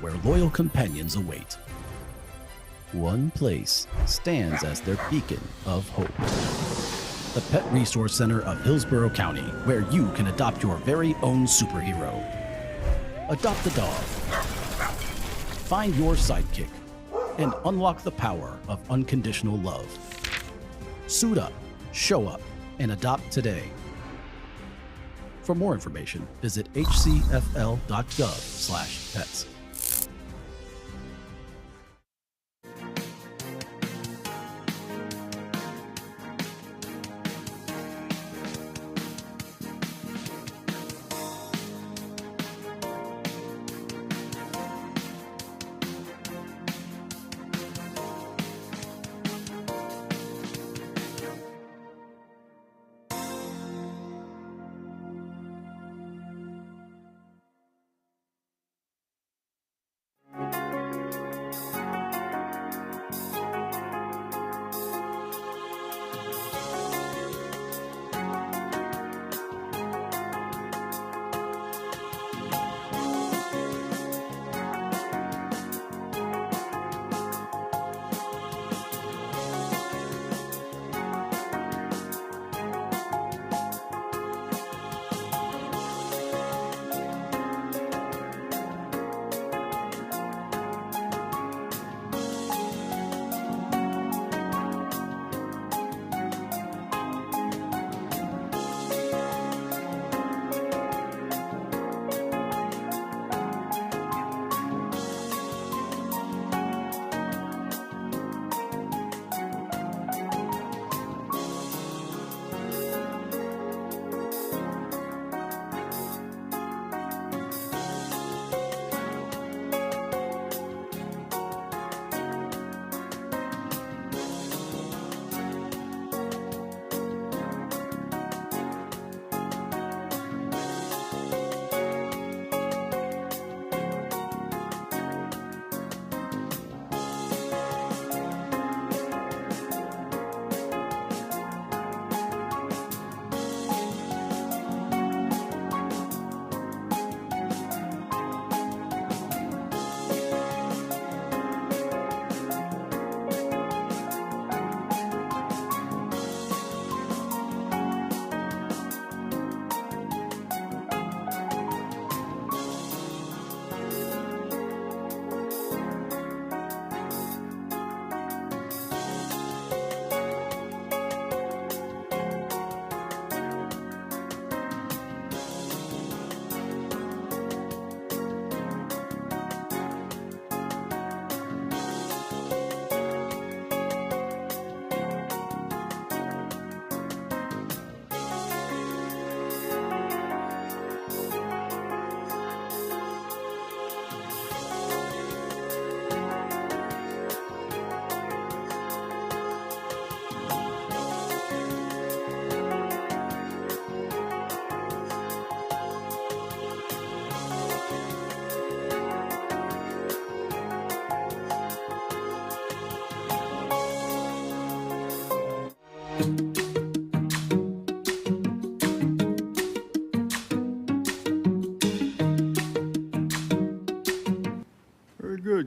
where loyal companions await. One place stands as their beacon of hope. The Pet Resource Center of Hillsborough County, where you can adopt your very own superhero. Adopt a dog. Find your sidekick and unlock the power of unconditional love. Suit up, show up, and adopt today. For more information, visit hcfl.gov/pets.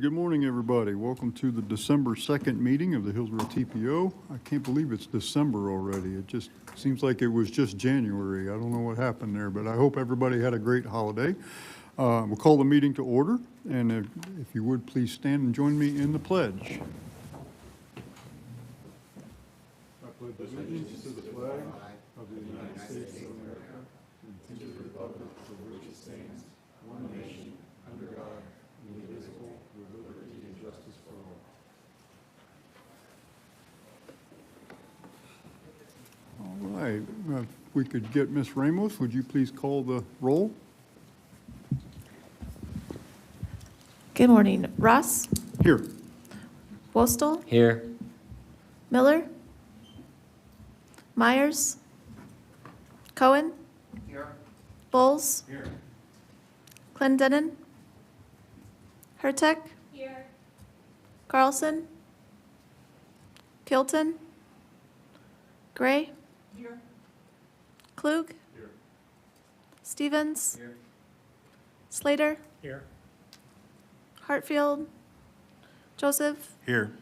Good morning, everybody. Welcome to the December 2nd meeting of the Hillsborough TPO. I can't believe it's December already. It just seems like it was just January. I don't know what happened there, but I hope everybody had a great holiday. We'll call the meeting to order, and if you would, please stand and join me in the pledge. I pledge allegiance to the flag of the United States of America and to the republic for which it stands, one nation, under God, indivisible, with liberty and justice for all. All right, if we could get Ms. Ramos, would you please call the roll? Good morning. Ross? Here. Wostel? Here. Miller? Myers? Cohen? Here. Bowles? Here. Clendenin? Hurtek? Here. Carlson? Kilton? Gray? Here. Klug? Here. Stevens? Here. Slater? Here. Hartfield, Joseph. Here.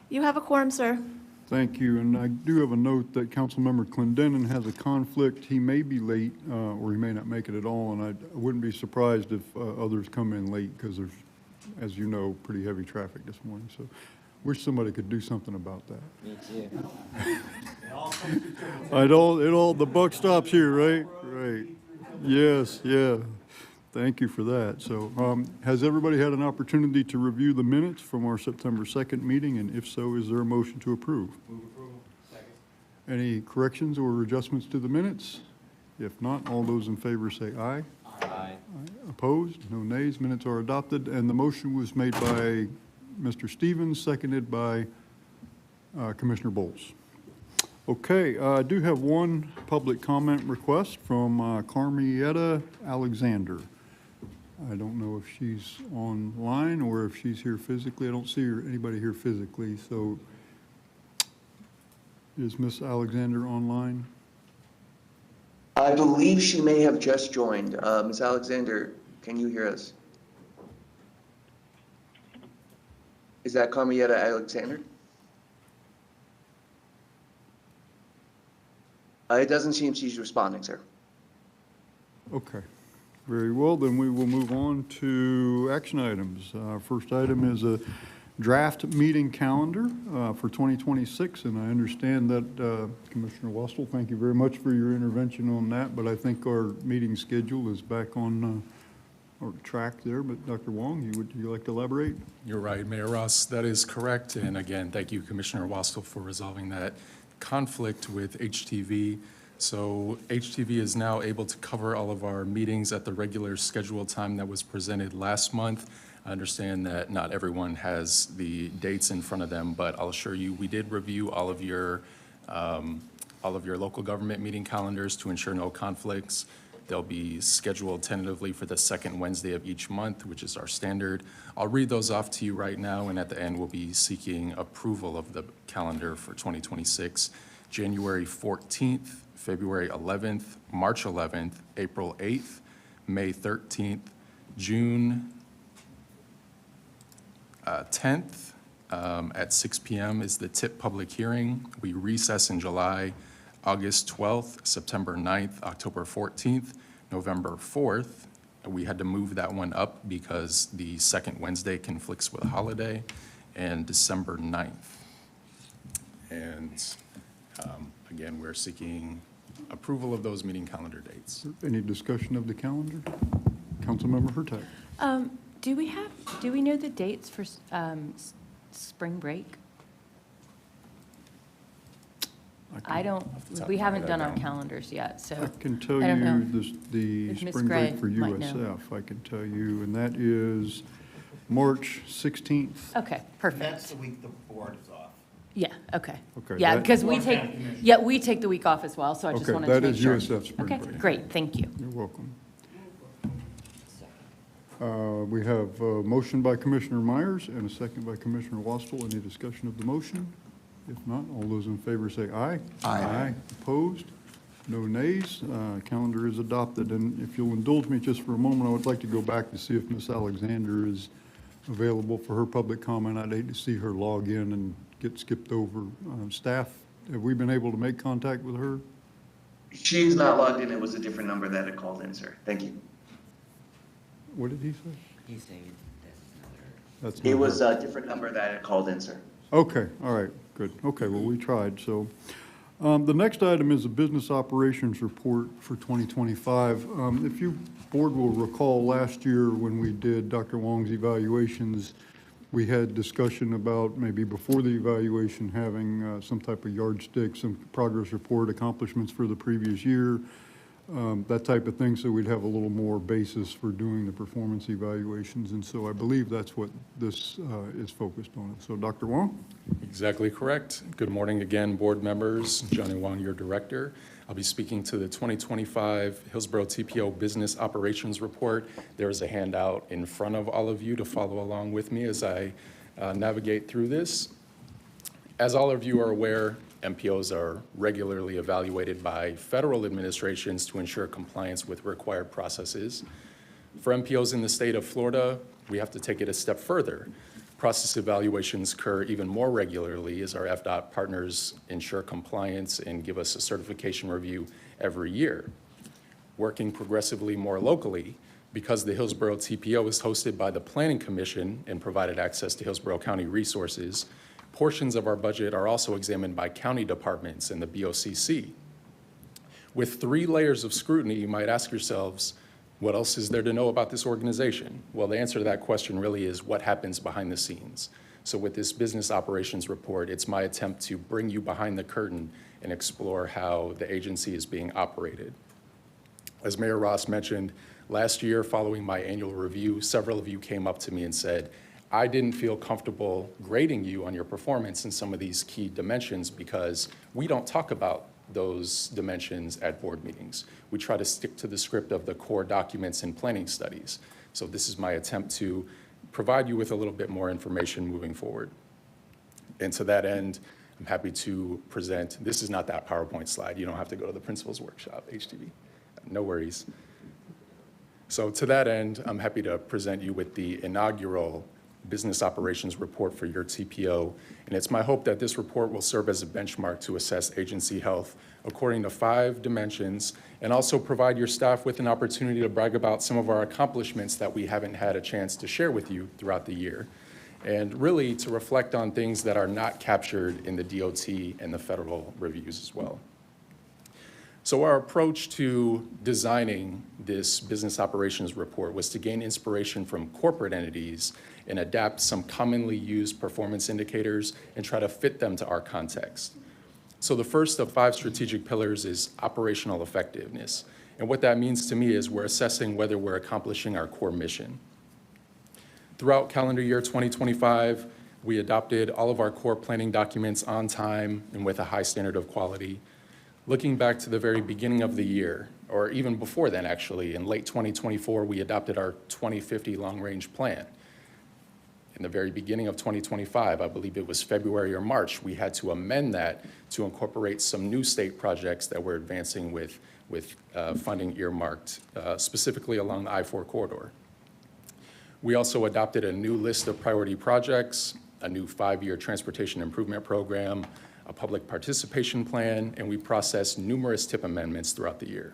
You have a quorum, sir. Thank you, and I do have a note that Councilmember Clendenin has a conflict. He may be late, or he may not make it at all, and I wouldn't be surprised if others come in late, because there's, as you know, pretty heavy traffic this morning, so wish somebody could do something about that. Me too. The buck stops here, right? Right. Yes, yeah. Thank you for that. So, has everybody had an opportunity to review the minutes from our September 2nd meeting? And if so, is there a motion to approve? Move approval. Second. Any corrections or adjustments to the minutes? If not, all those in favor say aye. Aye. Opposed? No nays. Minutes are adopted. And the motion was made by Mr. Stevens, seconded by Commissioner Bowles. Okay, I do have one public comment request from Carmietta Alexander. I don't know if she's online or if she's here physically. I don't see anybody here physically, so is Miss Alexander online? I believe she may have just joined. Ms. Alexander, can you hear us? Is that Carmietta Alexander? It doesn't seem she's responding, sir. Okay, very well, then we will move on to action items. First item is a draft meeting calendar for 2026, and I understand that, Commissioner Westall, thank you very much for your intervention on that, but I think our meeting schedule is back on our track there. But Dr. Wong, would you like to elaborate? You're right, Mayor Ross, that is correct. And again, thank you, Commissioner Wastel, for resolving that conflict with HTV. So HTV is now able to cover all of our meetings at the regular scheduled time that was presented last month. I understand that not everyone has the dates in front of them, but I'll assure you, we did review all of your local government meeting calendars to ensure no conflicts. They'll be scheduled tentatively for the second Wednesday of each month, which is our standard. I'll read those off to you right now, and at the end, we'll be seeking approval of the calendar for 2026. January 14th, February 11th, March 11th, April 8th, May 13th, June 10th at 6 p.m. is the TIP public hearing. We recess in July, August 12th, September 9th, October 14th, November 4th. We had to move that one up because the second Wednesday conflicts with a holiday, and December 9th. And again, we're seeking approval of those meeting calendar dates. Any discussion of the calendar? Councilmember Hurtak. Do we know the dates for spring break? We haven't done our calendars yet, so. I can tell I don't know you the if Ms. spring break Gray for might know. USF, I can tell you, and that is March 16th. Okay, That's perfect. the week the board is off. Yeah, okay. Okay, Yeah, that- because we take the week off as well, so I just Okay, wanted to that make is sure. USF spring Okay, break. great, thank you. You're welcome. We have a motion by Commissioner Myers and a second by Commissioner Wastel. Any discussion of the motion? If not, all those in favor say aye. Aye. Opposed? No nays. Calendar is adopted. And if you'll indulge me just for a moment, I would like to go back to see if Ms. Alexander is available for her public comment. I'd hate to see her log in and get skipped over. Staff, have we been able to make contact with her? She's not logged in. It was a different number that had called in, sir. Thank you. What did he say? He's saying that's another. That's It not was her. a different number that had called in, sir. Okay, all right, good. Okay, well, we tried, so. The next item is a business operations report for 2025. If you, board will recall, last year when we did Dr. Wong's evaluations, we had discussion about maybe before the evaluation having some type of yardstick, some progress report, accomplishments for the previous year, that type of thing, so we'd have a little more basis for doing the performance evaluations. And so I believe that's what this is focused on. So Dr. Wong? Exactly correct. Good morning again, board members. Johnny Wong, your director. I'll be speaking to the 2025 Hillsborough TPO Business Operations Report. There's a handout in front of all of you to follow along with me as I navigate through this. As all of you are aware, MPOs are regularly evaluated by federal administrations to ensure compliance with required processes. For MPOs in the state of Florida, we have to take it a step further. Process evaluations occur even more regularly as our FDOT partners ensure compliance and give us a certification review every year. Working progressively more locally, because the Hillsborough TPO is hosted by the Planning Commission and provided access to Hillsborough County resources, portions of our budget are also examined by county departments and the BOCC. With 3 layers of scrutiny, you might ask yourselves, what else is there to know about this organization? Well, the answer to that question really is what happens behind the scenes. So with this business operations report, it's my attempt to bring you behind the curtain and explore how the agency is being operated. As Mayor Ross mentioned, last year following my annual review, several of you came up to me and said, I didn't feel comfortable grading you on your performance in some of these key dimensions because we don't talk about those dimensions at board meetings. We try to stick to the script of the core documents and planning studies. So this is my attempt to provide you with a little bit more information moving forward. And to that end, I'm happy to present, this is not that PowerPoint slide. You don't have to go to the principal's workshop, HTV. No worries. So to that end, I'm happy to present you with the inaugural business operations report for your TPO, and it's my hope that this report will serve as a benchmark to assess agency health according to 5 dimensions, and also provide your staff with an opportunity to brag about some of our accomplishments that we haven't had a chance to share with you throughout the year, and really to reflect on things that are not captured in the DOT and the federal reviews as well. So our approach to designing this business operations report was to gain inspiration from corporate entities and adapt some commonly used performance indicators and try to fit them to our context. So the first of 5 strategic pillars is operational effectiveness. And what that means to me is we're assessing whether we're accomplishing our core mission. Throughout calendar year 2025, we adopted all of our core planning documents on time and with a high standard of quality. Looking back to the very beginning of the year, or even before then actually, in late 2024, we adopted our 2050 long-range plan. In the very beginning of 2025, I believe it was February or March, we had to amend that to incorporate some new state projects that we're advancing with funding earmarked, specifically along the I-4 corridor. We also adopted a new list of priority projects, a new 5-year transportation improvement program, a public participation plan, and we processed numerous TIP amendments throughout the year.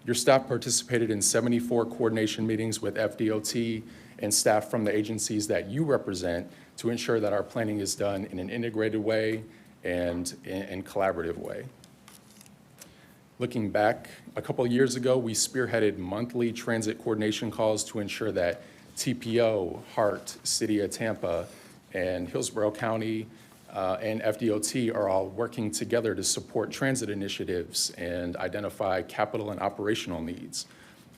Your staff participated in 74 coordination meetings with FDOT and staff from the agencies that you represent to ensure that our planning is done in an integrated way and in collaborative way. Looking back, a couple of years ago, we spearheaded monthly transit coordination calls to ensure that TPO, HART, City of Tampa, and Hillsborough County and FDOT are all working together to support transit initiatives and identify capital and operational needs.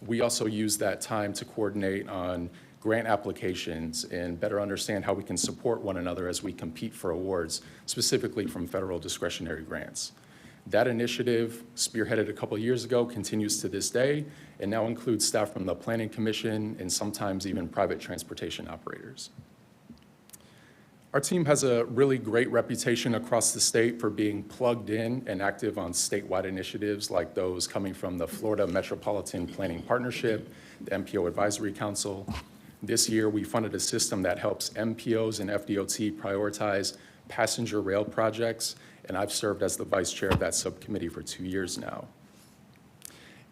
We also use that time to coordinate on grant applications and better understand how we can support one another as we compete for awards, specifically from federal discretionary grants. That initiative, spearheaded a couple of years ago, continues to this day and now includes staff from the Planning Commission and sometimes even private transportation operators. Our team has a really great reputation across the state for being plugged in and active on statewide initiatives like those coming from the Florida Metropolitan Planning Partnership, the MPO Advisory Council. This year, we funded a system that helps MPOs and FDOT prioritize passenger rail projects, and I've served as the vice chair of that subcommittee for 2 years now.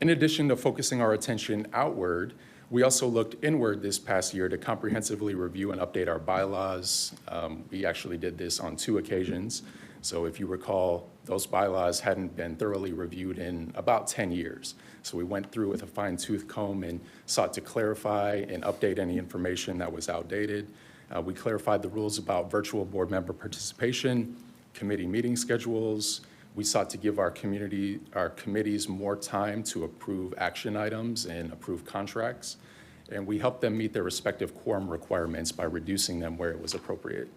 In addition to focusing our attention outward, we also looked inward this past year to comprehensively review and update our bylaws. We actually did this on 2 occasions. So if you recall, those bylaws hadn't been thoroughly reviewed in about 10 years. So we went through with a fine-tooth comb and sought to clarify and update any information that was outdated. We clarified the rules about virtual board member participation, committee meeting schedules. We sought to give our committees more time to approve action items and approve contracts. And we helped them meet their respective quorum requirements by reducing them where it was appropriate.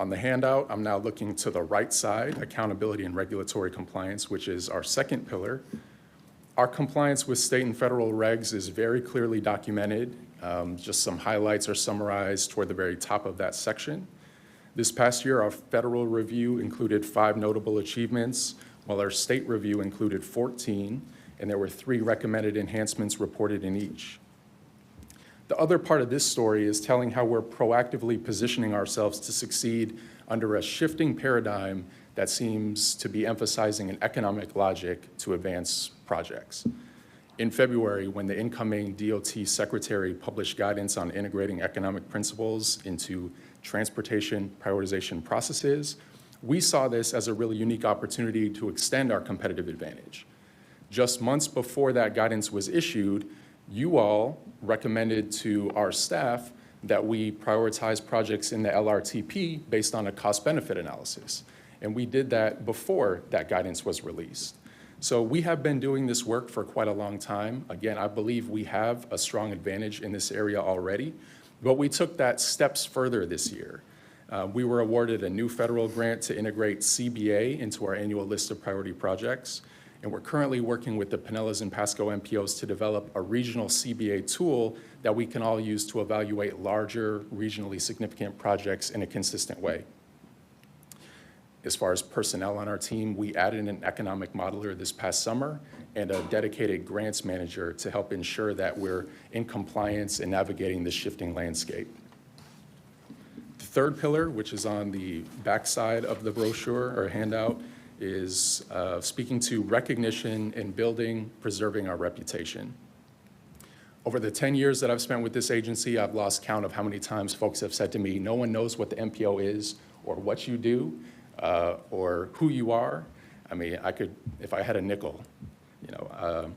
On the handout, I'm now looking to the right side, accountability and regulatory compliance, which is our second pillar. Our compliance with state and federal regs is very clearly documented. Just some highlights are summarized toward the very top of that section. This past year, our federal review included 5 notable achievements, while our state review included 14, and there were 3 recommended enhancements reported in each. The other part of this story is telling how we're proactively positioning ourselves to succeed under a shifting paradigm that seems to be emphasizing an economic logic to advance projects. In February, when the incoming DOT secretary published guidance on integrating economic principles into transportation prioritization processes, we saw this as a really unique opportunity to extend our competitive advantage. Just months before that guidance was issued, you all recommended to our staff that we prioritize projects in the LRTP based on a cost-benefit analysis. And we did that before that guidance was released. So we have been doing this work for quite a long time. Again, I believe we have a strong advantage in this area already, but we took that steps further this year. We were awarded a new federal grant to integrate CBA into our annual list of priority projects. And we're currently working with the Pinellas and Pasco MPOs to develop a regional CBA tool that we can all use to evaluate larger, regionally significant projects in a consistent way. As far as personnel on our team, we added an economic modeler this past summer and a dedicated grants manager to help ensure that we're in compliance and navigating this shifting landscape. The third pillar, which is on the backside of the brochure or handout, is speaking to recognition in building, preserving our reputation. Over the 10 years that I've spent with this agency, I've lost count of how many times folks have said to me, no one knows what the MPO is or what you do or who you are. I mean, I could, if I had a nickel, you know.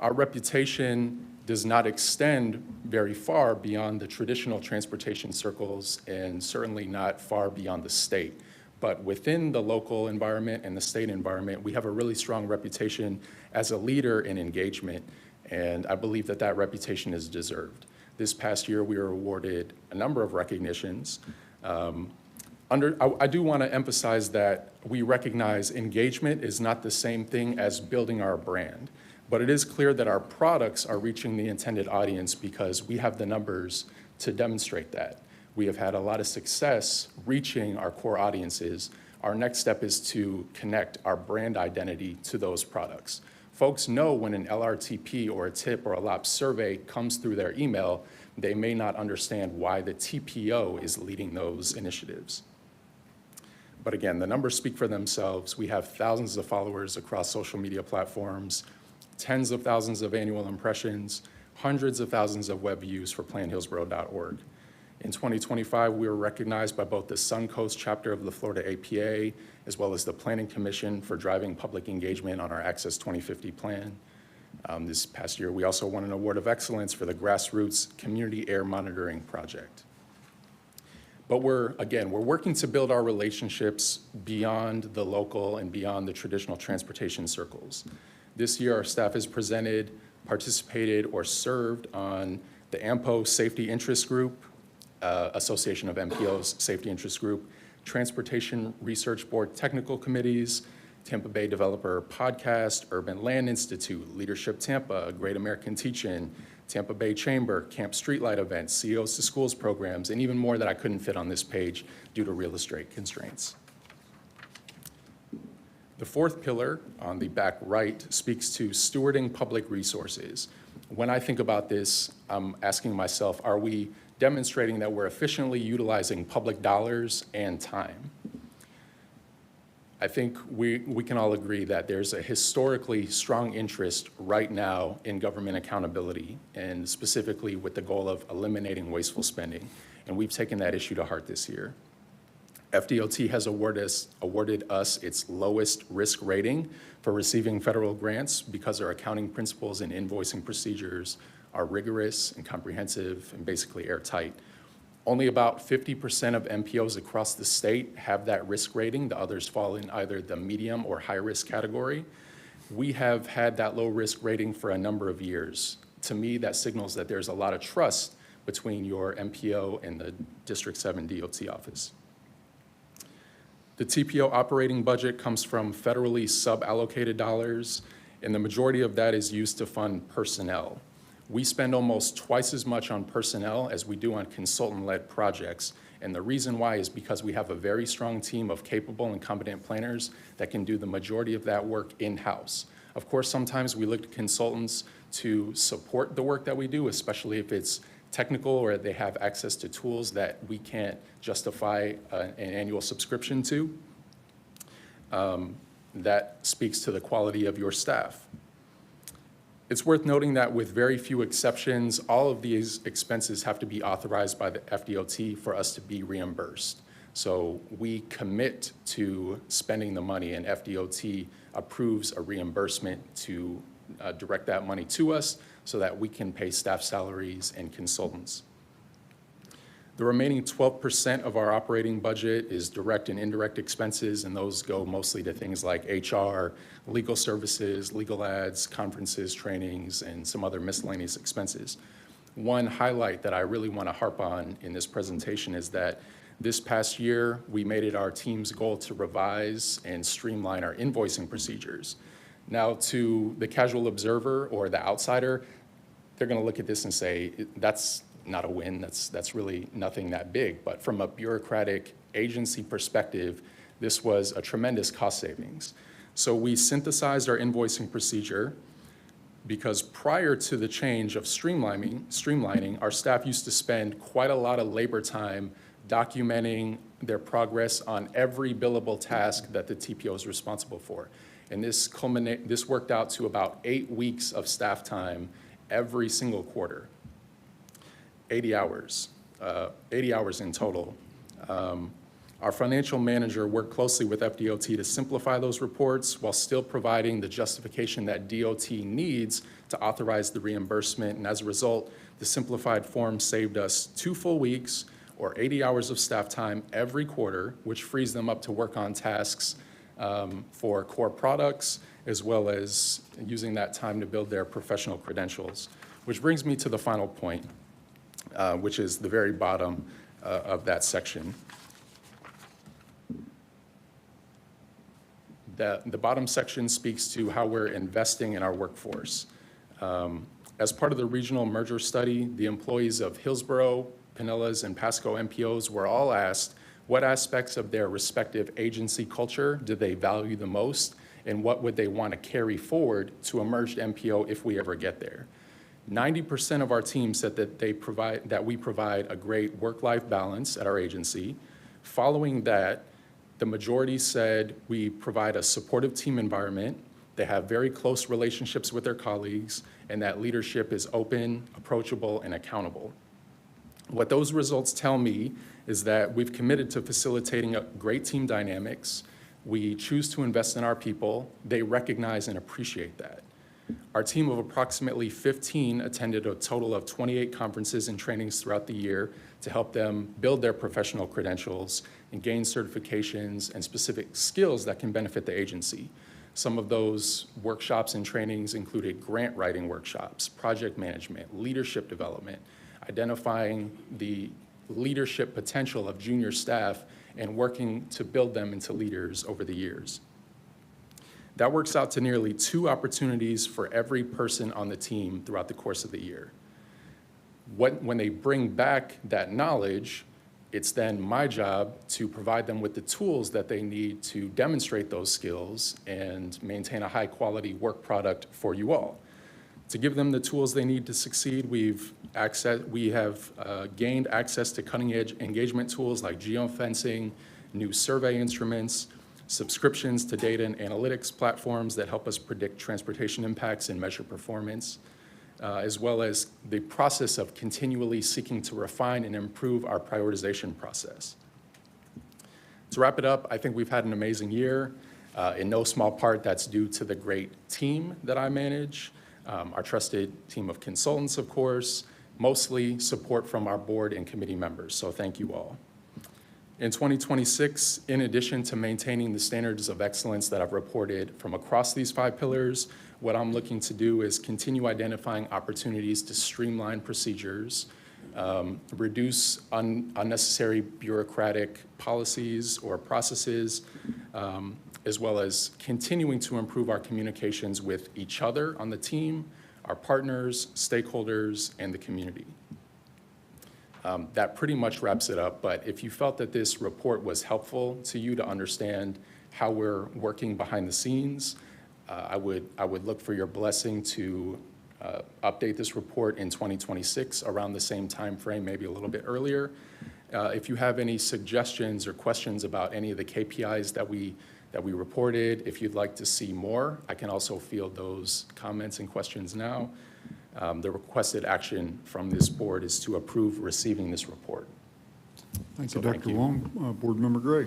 Our reputation does not extend very far beyond the traditional transportation circles and certainly not far beyond the state. But within the local environment and the state environment, we have a really strong reputation as a leader in engagement, and I believe that that reputation is deserved. This past year, we were awarded a number of recognitions. I do want to emphasize that we recognize engagement is not the same thing as building our brand, but it is clear that our products are reaching the intended audience because we have the numbers to demonstrate that. We have had a lot of success reaching our core audiences. Our next step is to connect our brand identity to those products. Folks know when an LRTP or a TIP or a LOPS survey comes through their email, they may not understand why the TPO is leading those initiatives. But again, the numbers speak for themselves. We have thousands of followers across social media platforms, tens of thousands of annual impressions, hundreds of thousands of web views for planhillsborough.org. In 2025, we were recognized by both the Suncoast chapter of the Florida APA, as well as the Planning Commission for driving public engagement on our Access 2050 plan. This past year, we also won an award of excellence for the Grassroots Community Air Monitoring Project. But we're working to build our relationships beyond the local and beyond the traditional transportation circles. This year, our staff has presented, participated, or served on the AMPO Safety Interest Group, Association of MPOs Safety Interest Group, Transportation Research Board Technical Committees, Tampa Bay Developer Podcast, Urban Land Institute, Leadership Tampa, Great American Teach-In, Tampa Bay Chamber, Camp Streetlight events, CEOs to Schools programs, and even more that I couldn't fit on this page due to real estate constraints. The fourth pillar on the back right speaks to stewarding public resources. When I think about this, I'm asking myself, are we demonstrating that we're efficiently utilizing public dollars and time? I think we can all agree that there's a historically strong interest right now in government accountability, and specifically with the goal of eliminating wasteful spending. And we've taken that issue to heart this year. FDOT has awarded us its lowest risk rating for receiving federal grants because our accounting principles and invoicing procedures are rigorous and comprehensive and basically airtight. Only about 50% of MPOs across the state have that risk rating. The others fall in either the medium or high risk category. We have had that low risk rating for a number of years. To me, that signals that there's a lot of trust between your MPO and the District 7 DOT office. The TPO operating budget comes from federally sub-allocated dollars, and the majority of that is used to fund personnel. We spend almost twice as much on personnel as we do on consultant-led projects, and the reason why is because we have a very strong team of capable and competent planners that can do the majority of that work in-house. Of course, sometimes we look to consultants to support the work that we do, especially if it's technical or they have access to tools that we can't justify an annual subscription to. That speaks to the quality of your staff. It's worth noting that with very few exceptions, all of these expenses have to be authorized by the FDOT for us to be reimbursed. So we commit to spending the money, and FDOT approves a reimbursement to direct that money to us so that we can pay staff salaries and consultants. The remaining 12% of our operating budget is direct and indirect expenses, and those go mostly to things like HR, legal services, legal ads, conferences, trainings, and some other miscellaneous expenses. One highlight that I really want to harp on in this presentation is that this past year, we made it our team's goal to revise and streamline our invoicing procedures. Now, to the casual observer or the outsider, they're going to look at this and say, that's not a win, that's really nothing that big. But from a bureaucratic agency perspective, this was a tremendous cost savings. So we synthesized our invoicing procedure because prior to the change of streamlining, our staff used to spend quite a lot of labor time documenting their progress on every billable task that the TPO is responsible for. And this worked out to about 8 weeks of staff time every single quarter. 80 hours in total. Our financial manager worked closely with FDOT to simplify those reports while still providing the justification that DOT needs to authorize the reimbursement. And as a result, the simplified form saved us 2 full weeks or 80 hours of staff time every quarter, which frees them up to work on tasks for core products, as well as using that time to build their professional credentials. Which brings me to the final point, which is the very bottom of that section. The bottom section speaks to how we're investing in our workforce. As part of the regional merger study, the employees of Hillsborough, Pinellas, and Pasco MPOs were all asked what aspects of their respective agency culture do they value the most, and what would they want to carry forward to a merged MPO if we ever get there. 90% of our team said that we provide a great work-life balance at our agency. Following that, the majority said we provide a supportive team environment, they have very close relationships with their colleagues, and that leadership is open, approachable, and accountable. What those results tell me is that we've committed to facilitating a great team dynamics. We choose to invest in our people. They recognize and appreciate that. Our team of approximately 15 attended a total of 28 conferences and trainings throughout the year to help them build their professional credentials and gain certifications and specific skills that can benefit the agency. Some of those workshops and trainings included grant writing workshops, project management, leadership development, identifying the leadership potential of junior staff and working to build them into leaders over the years. That works out to nearly 2 opportunities for every person on the team throughout the course of the year. When they bring back that knowledge, it's then my job to provide them with the tools that they need to demonstrate those skills and maintain a high-quality work product for you all. To give them the tools they need to succeed, we have gained access to cutting-edge engagement tools like geofencing, new survey instruments, subscriptions to data and analytics platforms that help us predict transportation impacts and measure performance, as well as the process of continually seeking to refine and improve our prioritization process. To wrap it up, I think we've had an amazing year. In no small part, that's due to the great team that I manage, our trusted team of consultants, of course, mostly support from our board and committee members, so thank you all. In 2026, in addition to maintaining the standards of excellence that I've reported from across these 5 pillars, what I'm looking to do is continue identifying opportunities to streamline procedures, reduce unnecessary bureaucratic policies or processes, as well as continuing to improve our communications with each other on the team, our partners, stakeholders, and the community. That pretty much wraps it up, but if you felt that this report was helpful to you to understand how we're working behind the scenes, I would look for your blessing to update this report in 2026 around the same time frame, maybe a little bit earlier. If you have any suggestions or questions about any of the KPIs that we reported, if you'd like to see more, I can also field those comments and questions now. The requested action from this board is to approve receiving this report. Thank So you, thank Dr. you. Wong. Board Member Gray.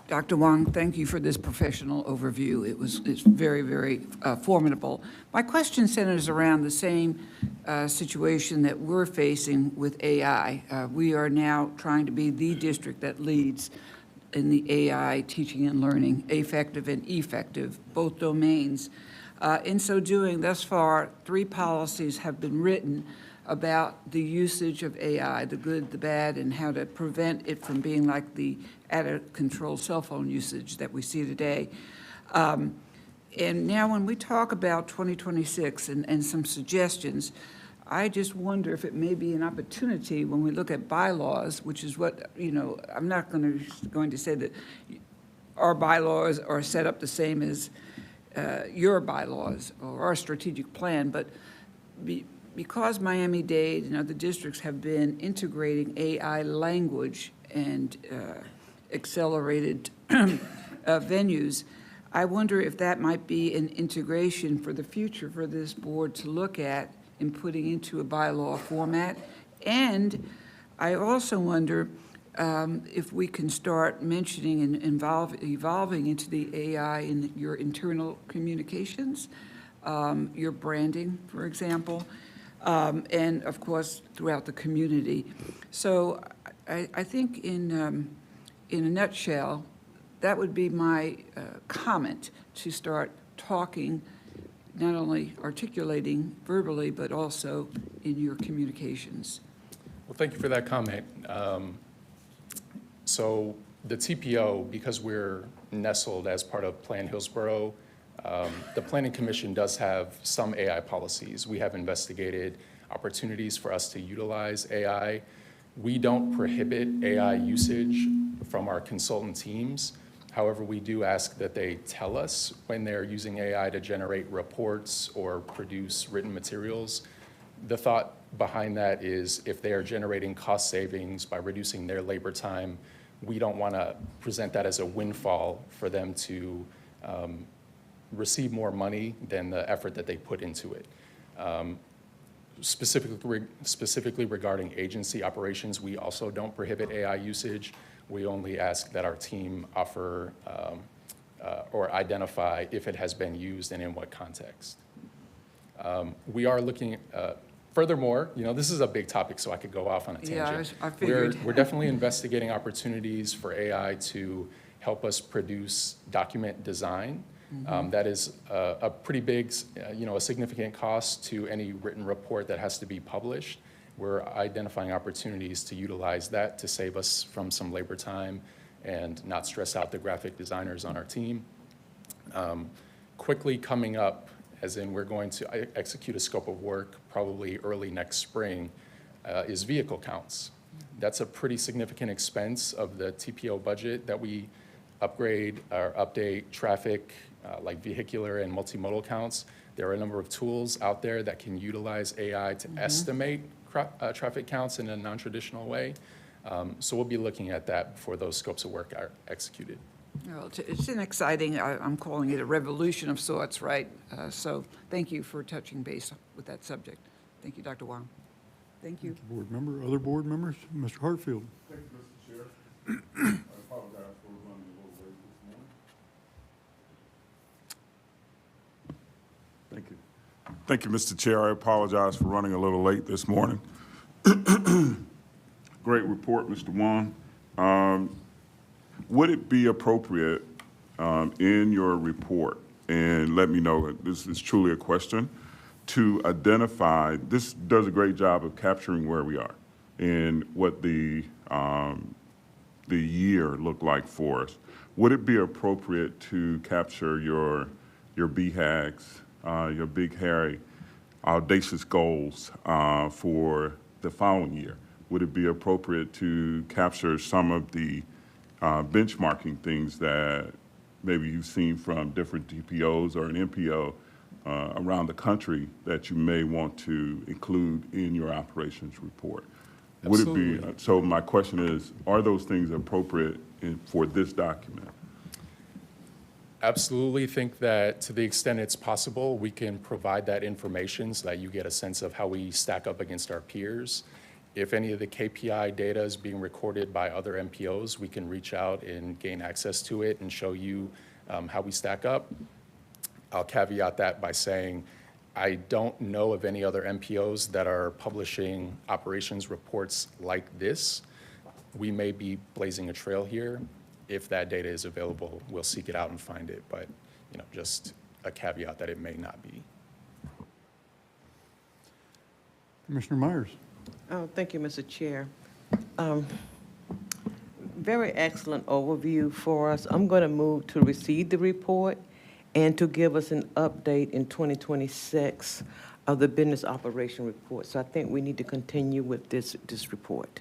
Dr. Wong, thank you for this professional overview. It's very, very formidable. My question centers around the same situation that we're facing with AI. We are now trying to be the district that leads in the AI teaching and learning, affective and effective, both domains. In so doing, thus far, 3 policies have been written about the usage of AI, the good, the bad, and how to prevent it from being like the out-of-control cell phone usage that we see today. And now when we talk about 2026 and some suggestions, I just wonder if it may be an opportunity when we look at bylaws, which is what, I'm not going to say that our bylaws are set up the same as your bylaws or our strategic plan, but because Miami-Dade and other districts have been integrating AI language and accelerated venues, I wonder if that might be an integration for the future for this board to look at in putting into a bylaw format. And I also wonder if we can start mentioning and evolving into the AI in your internal communications, your branding, for example, and of course throughout the community. So I think in a nutshell, that would be my comment, to start talking, not only articulating verbally, but also in your communications. Well, thank you for that comment. So the TPO, because we're nestled as part of Plan Hillsborough, the Planning Commission does have some AI policies. We have investigated opportunities for us to utilize AI. We don't prohibit AI usage from our consultant teams. However, we do ask that they tell us when they're using AI to generate reports or produce written materials. The thought behind that is if they are generating cost savings by reducing their labor time, we don't want to present that as a windfall for them to receive more money than the effort that they put into it. Specifically regarding agency operations, we also don't prohibit AI usage. We only ask that our team offer or identify if it has been used and in what context. We are looking, furthermore, this is a big topic, so I could go off on a tangent. Yeah, I figured. We're definitely investigating opportunities for AI to help us produce document design. That is a pretty big, a significant cost to any written report that has to be published. We're identifying opportunities to utilize that to save us from some labor time and not stress out the graphic designers on our team. Quickly coming up, as in we're going to execute a scope of work probably early next spring, is vehicle counts. That's a pretty significant expense of the TPO budget that we upgrade or update traffic, like vehicular and multimodal counts. There are a number of tools out there that can utilize AI to estimate traffic counts in a non-traditional way. So we'll be looking at that before those scopes of work are executed. Well, it's an exciting, I'm calling it a revolution of sorts, right? So thank you for touching base with that subject. Thank you, Dr. Wong. Thank you. Board member, other board members? Mr. Hartfield. Thank you, Mr. Chair. I apologize for running a little late this morning. Thank you. Thank you, Mr. Chair. I apologize for running a little late this morning. Great report, Mr. Wong. Would it be appropriate in your report, and let me know, this is truly a question, to identify, this does a great job of capturing where we are and what the year looked like for us. Would it be appropriate to capture your BHAGs, your big, hairy, audacious goals for the following year? Would it be appropriate to capture some of the benchmarking things that maybe you've seen from different DPOs or an MPO around the country that you may want to include in your operations report. Would it be, Absolutely. so my question is, are those things appropriate for this document? Absolutely think that to the extent it's possible, we can provide that information so that you get a sense of how we stack up against our peers. If any of the KPI data is being recorded by other MPOs, we can reach out and gain access to it and show you how we stack up. I'll caveat that by saying I don't know of any other MPOs that are publishing operations reports like this. We may be blazing a trail here. If that data is available, we'll seek it out and find it, but just a caveat that it may not be. Commissioner Myers. Oh, thank you, Mr. Chair. Very excellent overview for us. I'm going to move to receive the report and to give us an update in 2026 of the business operation report. So I think we need to continue with this report.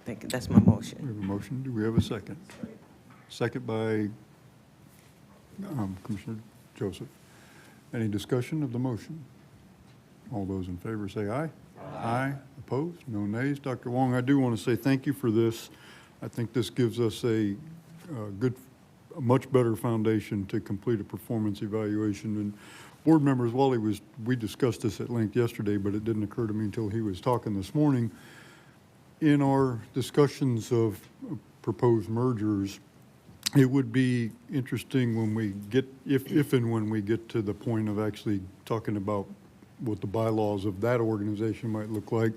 Thank you. That's my We motion. have a motion. Do we have a second? Second by Commissioner Joseph. Any discussion of the motion? All those in favor say aye. Aye. Opposed? No nays. Dr. Wong, I do want to say thank you for this. I think this gives us a much better foundation to complete a performance evaluation. And board members, we discussed this at length yesterday, but it didn't occur to me until he was talking this morning. In our discussions of proposed mergers, it would be interesting when we get, if and when we get to the point of actually talking about what the bylaws of that organization might look like,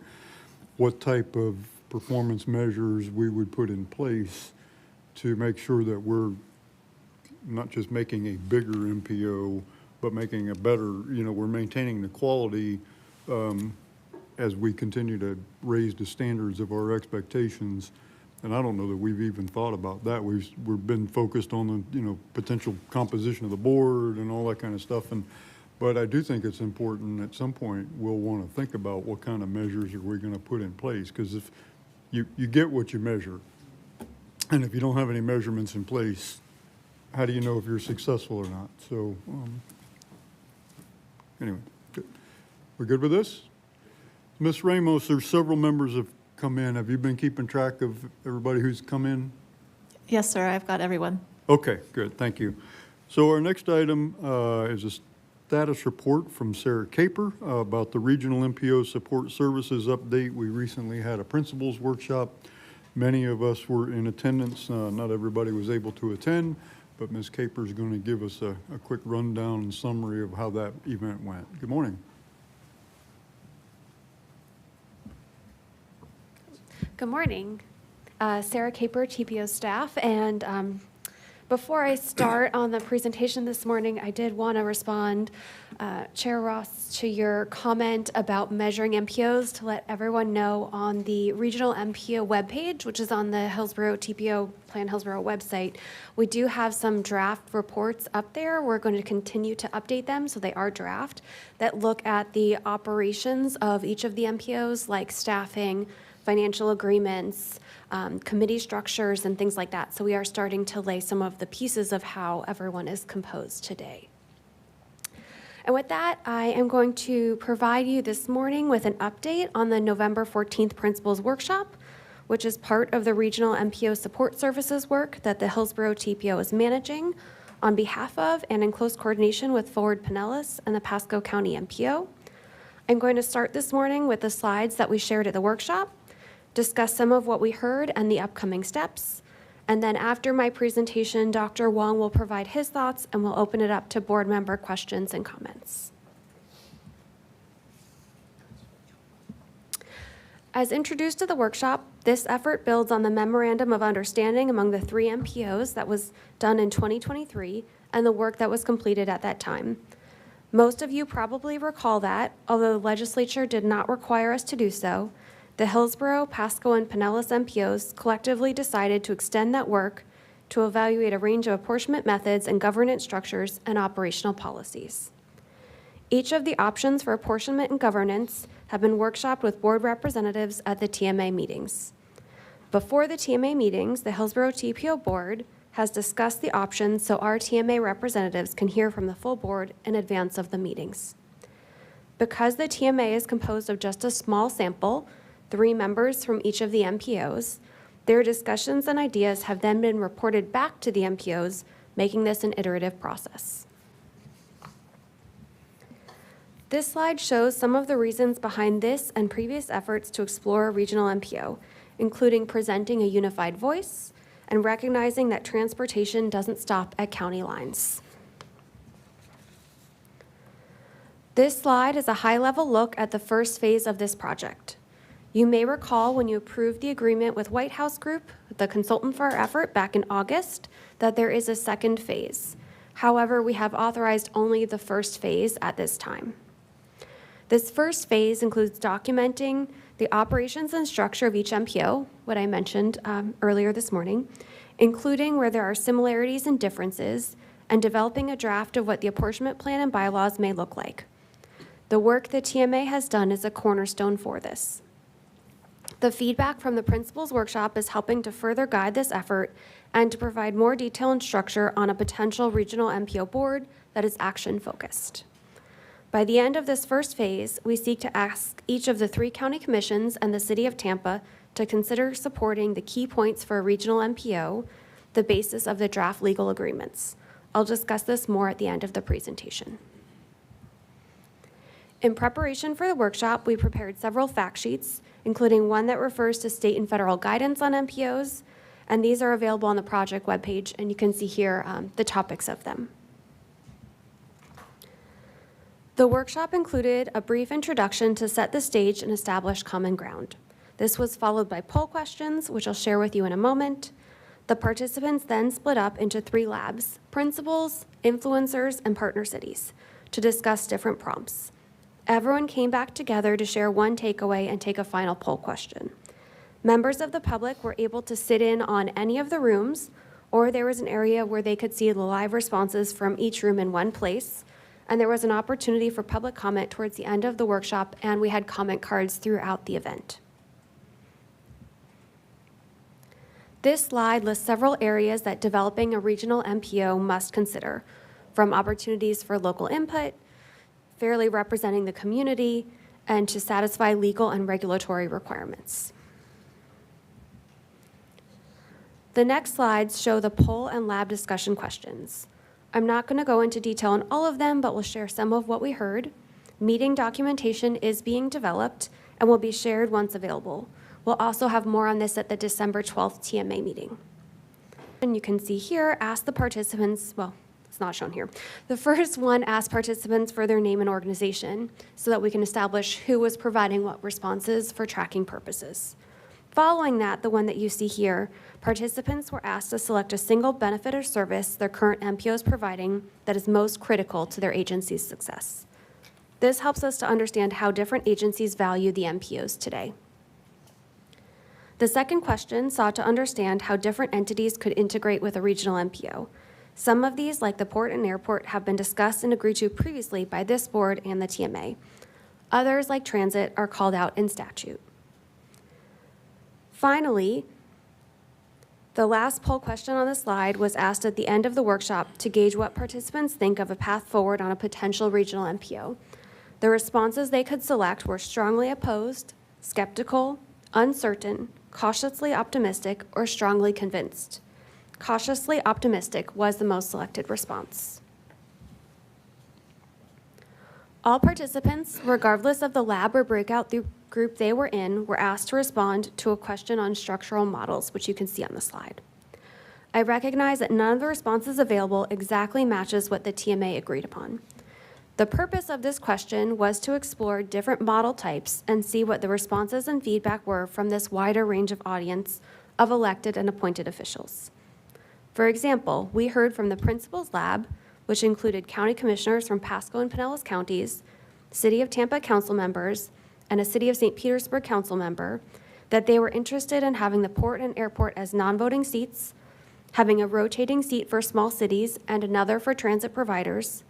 what type of performance measures we would put in place to make sure that we're not just making a bigger MPO, but making a better, we're maintaining the quality as we continue to raise the standards of our expectations. And I don't know that we've even thought about that. We've been focused on the, potential composition of the board and all that kind of stuff. But I do think it's important at some point we'll want to think about what kind of measures are we going to put in place. Because if you get what you measure, and if you don't have any measurements in place, how do you know if you're successful or not? So anyway, good. We're good with this? Ms. Ramos, there's several members have come in. Have you been keeping track of everybody who's come in? Yes, sir, I've got everyone. Okay, good, thank you. So our next item is a status report from Sarah Caper about the Regional MPO Support Services update. We recently had a principals workshop. Many of us were in attendance. Not everybody was able to attend, but Ms. Caper is going to give us a quick rundown and summary of how that event went. Good morning. Good morning. Sarah Caper, TPO staff, and before I start on the presentation this morning, I did want to respond, Chair Ross, to your comment about measuring MPOs to let everyone know on the Regional MPO webpage, which is on the Hillsborough TPO Plan Hillsborough website, we do have some draft reports up there. We're going to continue to update them, so they are draft, that look at the operations of each of the MPOs, like staffing, financial agreements, committee structures, and things like that. So we are starting to lay some of the pieces of how everyone is composed today. And with that, I am going to provide you this morning with an update on the November 14th Principals Workshop, which is part of the Regional MPO Support Services work that the Hillsborough TPO is managing on behalf of and in close coordination with Forward Pinellas and the Pasco County MPO. I'm going to start this morning with the slides that we shared at the workshop, discuss some of what we heard and the upcoming steps. And then after my presentation, Dr. Wong will provide his thoughts and we'll open it up to board member questions and comments. As introduced to the workshop, this effort builds on the Memorandum of Understanding among the 3 MPOs that was done in 2023 and the work that was completed at that time. Most of you probably recall that, although the legislature did not require us to do so, the Hillsborough, Pasco, and Pinellas MPOs collectively decided to extend that work to evaluate a range of apportionment methods and governance structures and operational policies. Each of the options for apportionment and governance have been workshopped with board representatives at the TMA meetings. Before the TMA meetings, the Hillsborough TPO board has discussed the options so our TMA representatives can hear from the full board in advance of the meetings. Because the TMA is composed of just a small sample, 3 members from each of the MPOs, their discussions and ideas have then been reported back to the MPOs, making this an iterative process. This slide shows some of the reasons behind this and previous efforts to explore a regional MPO, including presenting a unified voice and recognizing that transportation doesn't stop at county lines. This slide is a high-level look at the first phase of this project. You may recall when you approved the agreement with White House Group, the consultant for our effort back in August, that there is a second phase. However, we have authorized only the first phase at this time. This first phase includes documenting the operations and structure of each MPO, what I mentioned earlier this morning, including where there are similarities and differences, and developing a draft of what the apportionment plan and bylaws may look like. The work the TMA has done is a cornerstone for this. The feedback from the principals workshop is helping to further guide this effort and to provide more detail and structure on a potential regional MPO board that is action-focused. By the end of this first phase, we seek to ask each of the 3 county commissions and the City of Tampa to consider supporting the key points for a regional MPO, the basis of the draft legal agreements. I'll discuss this more at the end of the presentation. In preparation for the workshop, we prepared several fact sheets, including one that refers to state and federal guidance on MPOs, and these are available on the project webpage, and you can see here the topics of them. The workshop included a brief introduction to set the stage and establish common ground. This was followed by poll questions, which I'll share with you in a moment. The participants then split up into 3 labs, principals, influencers, and partner cities, to discuss different prompts. Everyone came back together to share one takeaway and take a final poll question. Members of the public were able to sit in on any of the rooms, or there was an area where they could see the live responses from each room in one place, and there was an opportunity for public comment towards the end of the workshop, and we had comment cards throughout the event. This slide lists several areas that developing a regional MPO must consider, from opportunities for local input, fairly representing the community, and to satisfy legal and regulatory requirements. The next slides show the poll and lab discussion questions. I'm not going to go into detail on all of them, but we'll share some of what we heard. Meeting documentation is being developed and will be shared once available. We'll also have more on this at the December 12th TMA meeting. And you can see here, ask the participants, well, it's not shown here. The first one asked participants for their name and organization so that we can establish who was providing what responses for tracking purposes. Following that, the one that you see here, participants were asked to select a single benefit or service their current MPO is providing that is most critical to their agency's success. This helps us to understand how different agencies value the MPOs today. The second question sought to understand how different entities could integrate with a regional MPO. Some of these, like the port and airport, have been discussed and agreed to previously by this board and the TMA. Others, like transit, are called out in statute. Finally, the last poll question on the slide was asked at the end of the workshop to gauge what participants think of a path forward on a potential regional MPO. The responses they could select were strongly opposed, skeptical, uncertain, cautiously optimistic, or strongly convinced. Cautiously optimistic was the most selected response. All participants, regardless of the lab or breakout group they were in, were asked to respond to a question on structural models, which you can see on the slide. I recognize that none of the responses available exactly matches what the TMA agreed upon. The purpose of this question was to explore different model types and see what the responses and feedback were from this wider range of audience of elected and appointed officials. For example, we heard from the Principals Lab, which included county commissioners from Pasco and Pinellas counties, City of Tampa council members, and a City of St. Petersburg council member, that they were interested in having the port and airport as non-voting seats, having a rotating seat for small cities and another for transit providers,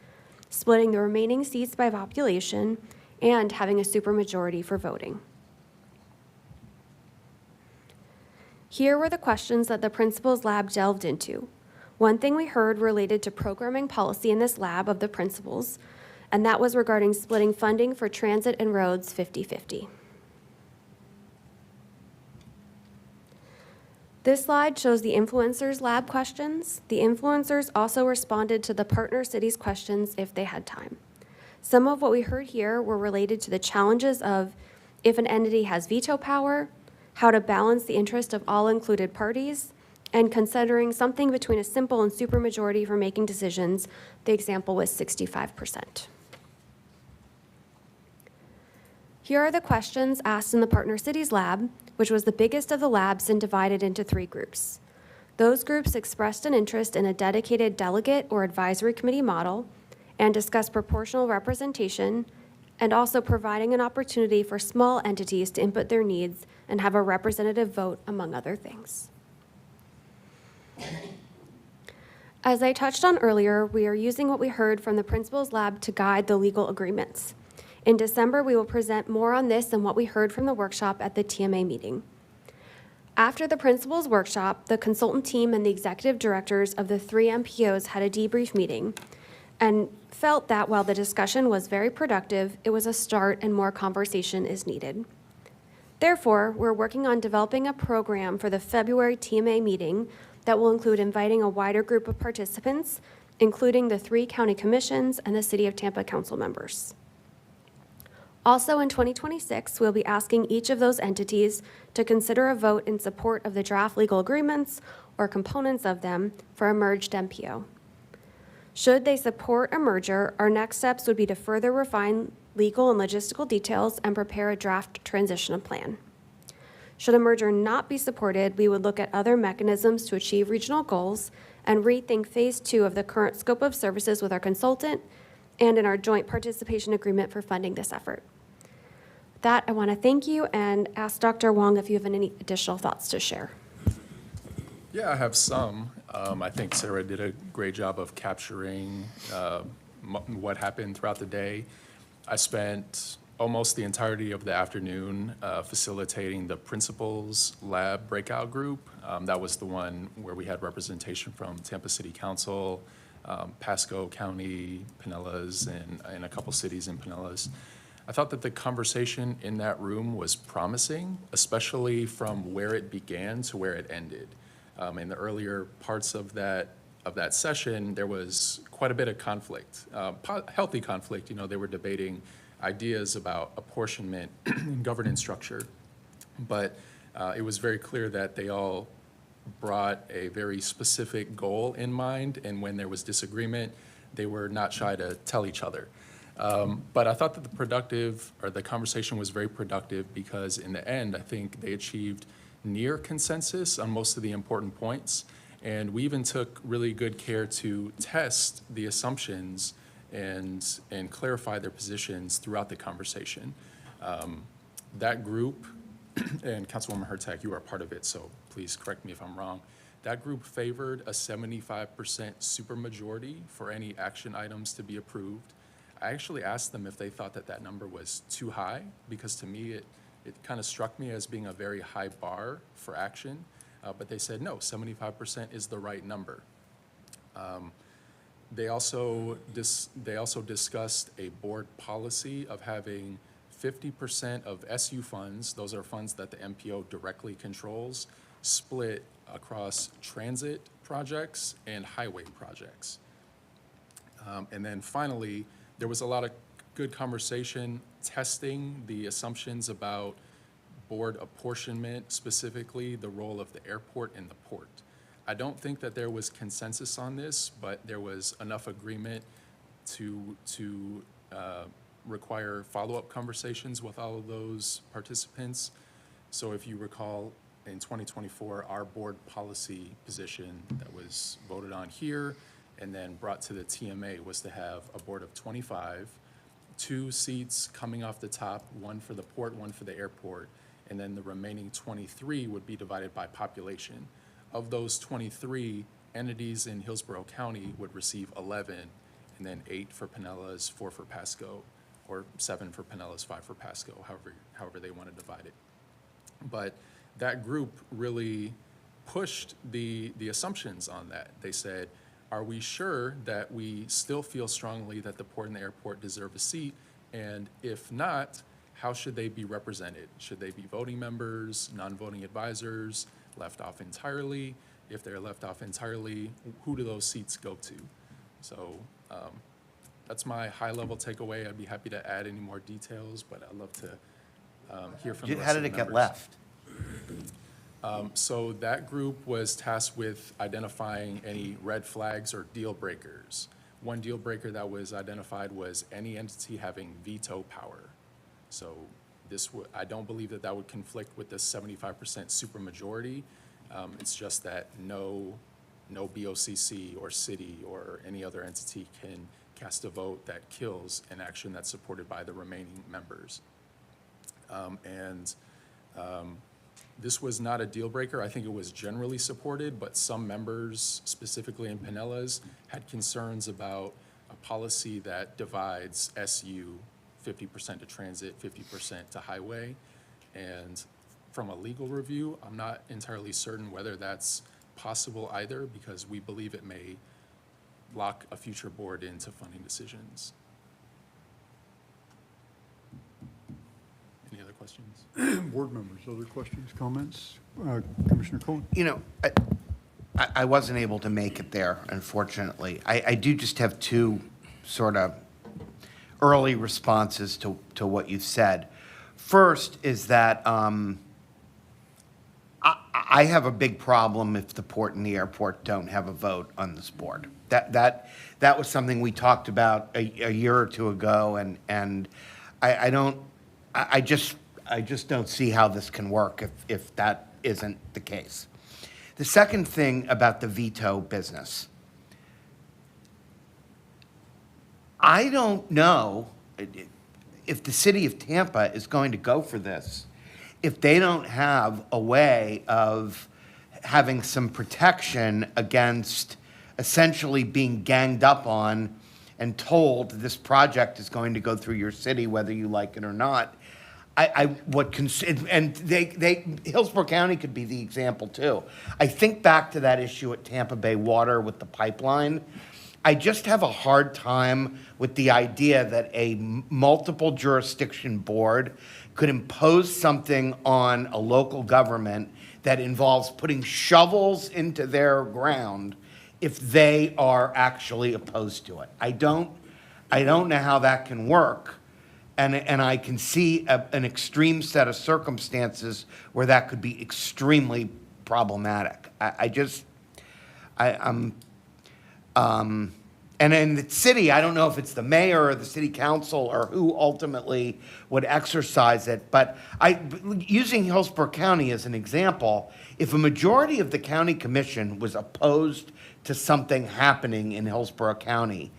splitting the remaining seats by population, and having a supermajority for voting. Here were the questions that the Principals Lab delved into. One thing we heard related to programming policy in this lab of the principals, and that was regarding splitting funding for transit and roads 50-50. This slide shows the influencers lab questions. The influencers also responded to the partner cities questions if they had time. Some of what we heard here were related to the challenges of if an entity has veto power, how to balance the interest of all included parties, and considering something between a simple and supermajority for making decisions. The example was 65%. Here are the questions asked in the Partner Cities Lab, which was the biggest of the labs and divided into 3 groups. Those groups expressed an interest in a dedicated delegate or advisory committee model and discussed proportional representation and also providing an opportunity for small entities to input their needs and have a representative vote, among other things. As I touched on earlier, we are using what we heard from the Principals Lab to guide the legal agreements. In December, we will present more on this and what we heard from the workshop at the TMA meeting. After the principals workshop, the consultant team and the executive directors of the 3 MPOs had a debrief meeting and felt that while the discussion was very productive, it was a start and more conversation is needed. Therefore, we're working on developing a program for the February TMA meeting that will include inviting a wider group of participants, including the 3 county commissions and the City of Tampa council members. Also in 2026, we'll be asking each of those entities to consider a vote in support of the draft legal agreements or components of them for a merged MPO. Should they support a merger, our next steps would be to further refine legal and logistical details and prepare a draft transition plan. Should a merger not be supported, we would look at other mechanisms to achieve regional goals and rethink phase 2 of the current scope of services with our consultant and in our joint participation agreement for funding this effort. With that, I want to thank you and ask Dr. Wong if you have any additional thoughts to share. Yeah, I have some. I think Sarah did a great job of capturing what happened throughout the day. I spent almost the entirety of the afternoon facilitating the principals lab breakout group. That was the one where we had representation from Tampa City Council, Pasco County, Pinellas, and a couple cities in Pinellas. I thought that the conversation in that room was promising, especially from where it began to where it ended. In the earlier parts of that session, there was quite a bit of conflict, healthy conflict. You know, they were debating ideas about apportionment and governance structure, but it was very clear that they all brought a very specific goal in mind, and when there was disagreement, they were not shy to tell each other. But I thought that the conversation was very productive because in the end, I think they achieved near consensus on most of the important points, and we even took really good care to test the assumptions and clarify their positions throughout the conversation. That group, and Councilwoman Hurtak, you are a part of it, so please correct me if I'm wrong. That group favored a 75% supermajority for any action items to be approved. I actually asked them if they thought that that number was too high, because to me, it kind of struck me as being a very high bar for action, but they said, no, 75% is the right number. They also discussed a board policy of having 50% of SU funds, those are funds that the MPO directly controls, split across transit projects and highway projects. And then finally, there was a lot of good conversation testing the assumptions about board apportionment, specifically the role of the airport and the port. I don't think that there was consensus on this, but there was enough agreement to require follow-up conversations with all of those participants. So if you recall, in 2024, our board policy position that was voted on here and then brought to the TMA was to have a board of 25, 2 seats coming off the top, 1 for the port, 1 for the airport, and then the remaining 23 would be divided by population. Of those 23, entities in Hillsborough County would receive 11, and then 8 for Pinellas, 4 for Pasco, or 7 for Pinellas, 5 for Pasco, however they want to divide it. But that group really pushed the assumptions on that. They said, are we sure that we still feel strongly that the port and the airport deserve a seat? And if not, how should they be represented? Should they be voting members, non-voting advisors, left off entirely? If they're left off entirely, who do those seats go to? So that's my high-level takeaway. I'd be happy to add any more details, but I'd love to hear from the rest How of did the it get members. left? So that group was tasked with identifying any red flags or deal breakers. One deal breaker that was identified was any entity having veto power. So I don't believe that would conflict with the 75% supermajority. It's just that no BOCC or city or any other entity can cast a vote that kills an action that's supported by the remaining members. This was not a deal breaker. I think it was generally supported, but some members, specifically in Pinellas, had concerns about a policy that divides SU 50% to transit, 50% to highway. And from a legal review, I'm not entirely certain whether that's possible either, because we believe it may lock a future board into funding decisions. Any other questions? Board members, other questions, comments? Commissioner Cohen? You know, I wasn't able to make it there, unfortunately. I do just have two sort of early responses to what you said. First is that I have a big problem if the port and the airport don't have a vote on this board. That was something we talked about a year or two ago, and I just don't see how this can work if that isn't the case. The second thing about the veto business, I don't know if the city of Tampa is going to go for this if they don't have a way of having some protection against essentially being ganged up on and told this project is going to go through your city whether you like it or not. Hillsborough County could be the example too. I think back to that issue at Tampa Bay Water with the pipeline. I just have a hard time with the idea that a multiple jurisdiction board could impose something on a local government that involves putting shovels into their ground if they are actually opposed to it. I don't know how that can work. And I can see an extreme set of circumstances where that could be extremely problematic. And in the city, I don't know if it's the mayor or the city council or who ultimately would exercise it, but using Hillsborough County as an example, if a majority of the county commission was opposed to something happening in Hillsborough County,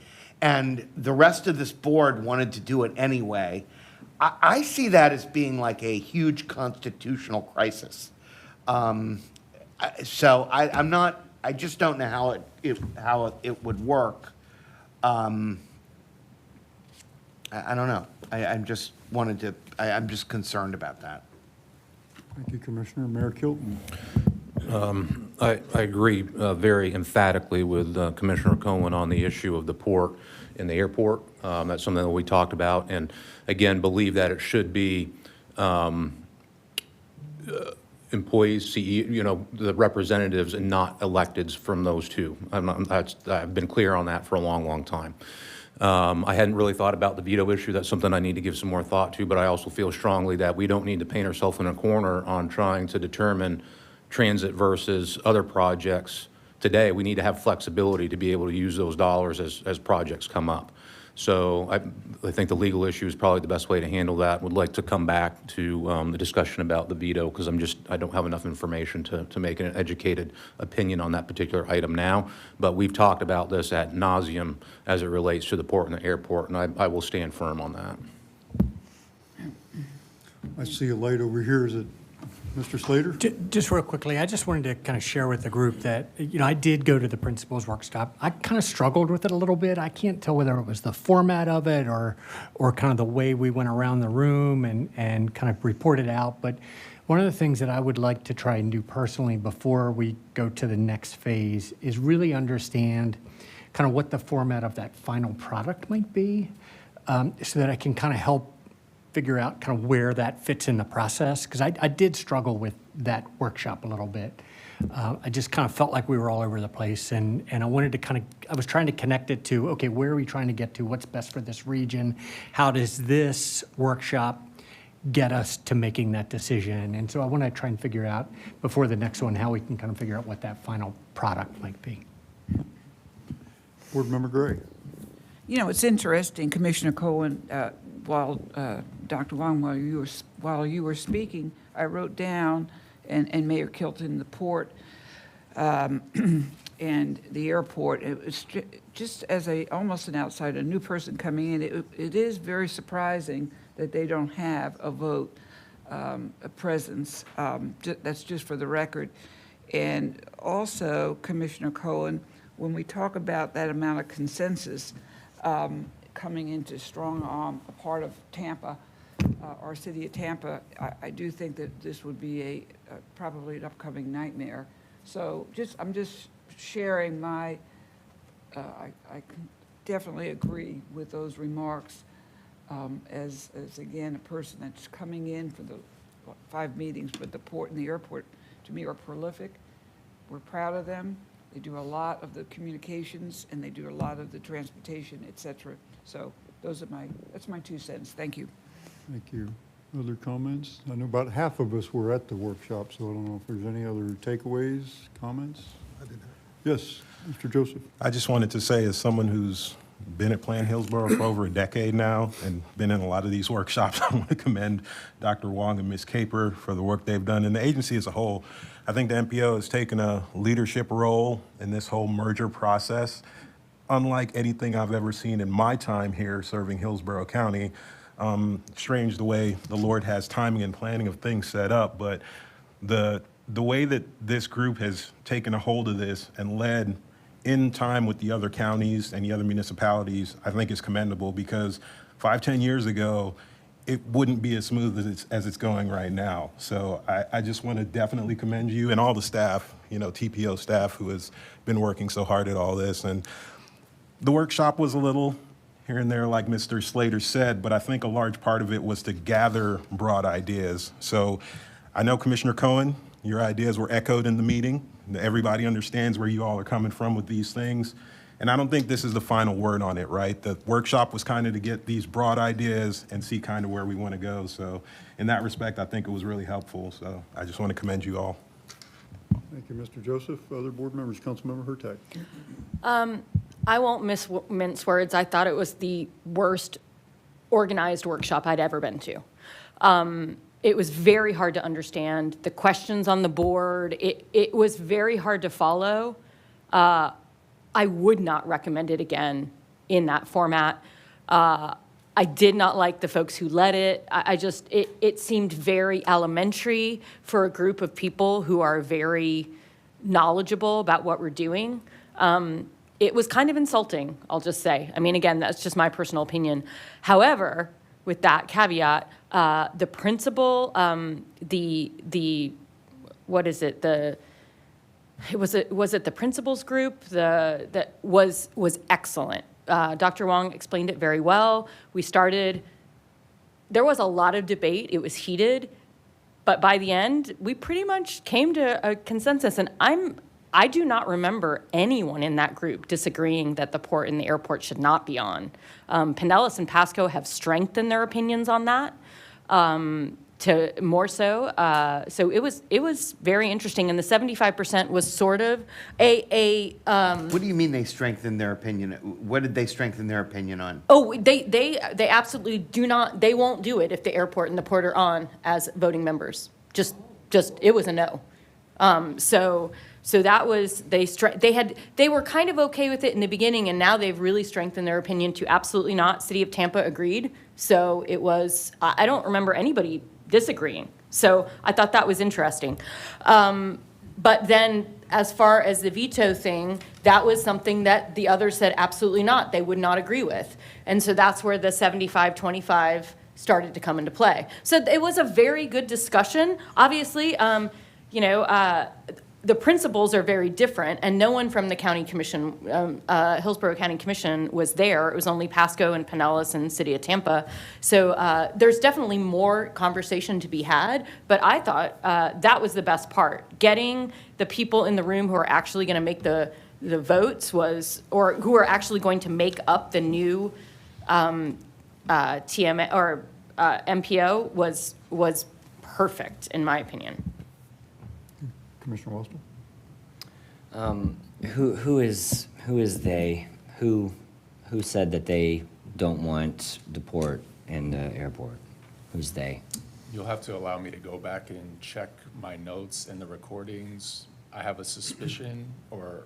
and the rest of this board wanted to do it anyway, I see that as being like a huge constitutional crisis. So I just don't know how it would work. I don't know. I'm just concerned about that. Thank you, Commissioner. Mayor Kilton? I agree very emphatically with Commissioner Cohen on the issue of the port and the airport. That's something that we talked about, and again, believe that it should be employees, CEO, the representatives, and not electeds from those two. I've been clear on that for a long, long time. I hadn't really thought about the veto issue. That's something I need to give some more thought to, but I also feel strongly that we don't need to paint ourselves in a corner on trying to determine transit versus other projects today. We need to have flexibility to be able to use those dollars as projects come up. So I think the legal issue is probably the best way to handle that. Would like to come back to the discussion about the veto, because I don't have enough information to make an educated opinion on that particular item now. But we've talked about this ad nauseum as it relates to the port and the airport, and I will stand firm on that. I see a light over here. Is it Mr. Slater? Just real quickly, I just wanted to kind of share with the group that, I did go to the principal's workshop. I kind of struggled with it a little bit. I can't tell whether it was the format of it or kind of the way we went around the room and kind of reported out. But one of the things that I would like to try and do personally before we go to the next phase is really understand kind of what the format of that final product might be, so that I can kind of help figure out kind of where that fits in the process, because I did struggle with that workshop a little bit. I just kind of felt like we were all over the place, and I wanted to I was trying to connect it to, okay, where are we trying to get to? What's best for this region? How does this workshop get us to making that decision? And so I want to try and figure out before the next one how we can kind of figure out what that final product might be. Board Member Gray. It's interesting, Commissioner Cohen, while Dr. Wong, while you were speaking, I wrote down, and Mayor Kilton, the port and the airport, it was just as almost an outsider, a new person coming in, it is very surprising that they don't have a vote, a presence. That's just for the record. And also, Commissioner Cohen, when we talk about that amount of consensus coming into strong arm, a part of Tampa, our city of Tampa, I do think that this would be probably an upcoming nightmare. So I'm just sharing my, I can definitely agree with those remarks as again, a person that's coming in for the 5 meetings, but the port and the airport, to me, are prolific. We're proud of them. They do a lot of the communications, and they do a lot of the transportation, et cetera. So that's my 2 cents. Thank you. Thank you. Other comments? I know about half of us were at the workshop, so I don't know if there's any other takeaways, comments? I did not. Yes, Mr. Joseph. I just wanted to say, as someone who's been at Plan Hillsborough for over a decade now and been in a lot of these workshops, I want to commend Dr. Wong and Ms. Caper for the work they've done, and the agency as a whole. I think the MPO has taken a leadership role in this whole merger process, unlike anything I've ever seen in my time here serving Hillsborough County. Strange the way the Lord has timing and planning of things set up, but the way that this group has taken a hold of this and led in time with the other counties and the other municipalities, I think is commendable, because 5-10 years ago, it wouldn't be as smooth as it's going right now. So I just want to definitely commend you and all the staff, TPO staff who has been working so hard at all this. And the workshop was a little here and there, like Mr. Slater said, but I think a large part of it was to gather broad ideas. So I know, Commissioner Cohen, your ideas were echoed in the meeting. Everybody understands where you all are coming from with these things. And I don't think this is the final word on it, right? The workshop was kind of to get these broad ideas and see kind of where we want to go. So in that respect, I think it was really helpful. So I just want to commend you all. Thank you, Mr. Joseph. Other board members, Councilmember Hurtak. I won't mince words. I thought it was the worst organized workshop I'd ever been to. It was very hard to understand. The questions on the board, it was very hard to follow. I would not recommend it again in that format. I did not like the folks who led it. It seemed very elementary for a group of people who are very knowledgeable about what we're doing. It was kind of insulting, I'll just say. I mean, again, that's just my personal opinion. However, with that caveat, the principal, what is it? Was it the principals group that was excellent. Dr. Wong explained it very well. There was a lot of debate. It was heated, but by the end, we pretty much came to a consensus. And I do not remember anyone in that group disagreeing that the port and the airport should not be on. Pinellas and Pasco have strengthened their opinions on that. To more so. So it was very interesting, and the 75% was sort of What do you mean they strengthened their opinion? What did they strengthen their opinion on? Oh, they absolutely do not. They won't do it if the airport and the port are on as voting members. Just it was a no. So that was they were kind of okay with it in the beginning, and now they've really strengthened their opinion to absolutely not. City of Tampa agreed. So it was. I don't remember anybody disagreeing. So I thought that was interesting. But then, as far as the veto thing, that was something that the others said absolutely not. They would not agree with. And so that's where the 75-25 started to come into play. So it was a very good discussion. Obviously, the principles are very different, and no one from the county commission, Hillsborough County Commission, was there. It was only Pasco and Pinellas and City of Tampa. So there's definitely more conversation to be had, but I thought that was the best part. Getting the people in the room who are actually going to make the votes or who are actually going to make up the new TM or MPO was perfect, in my opinion. Commissioner Wallstrom? Who is they? Who said that they don't want the port and the airport? Who's they? You'll have to allow me to go back and check my notes and the recordings. I have a suspicion, or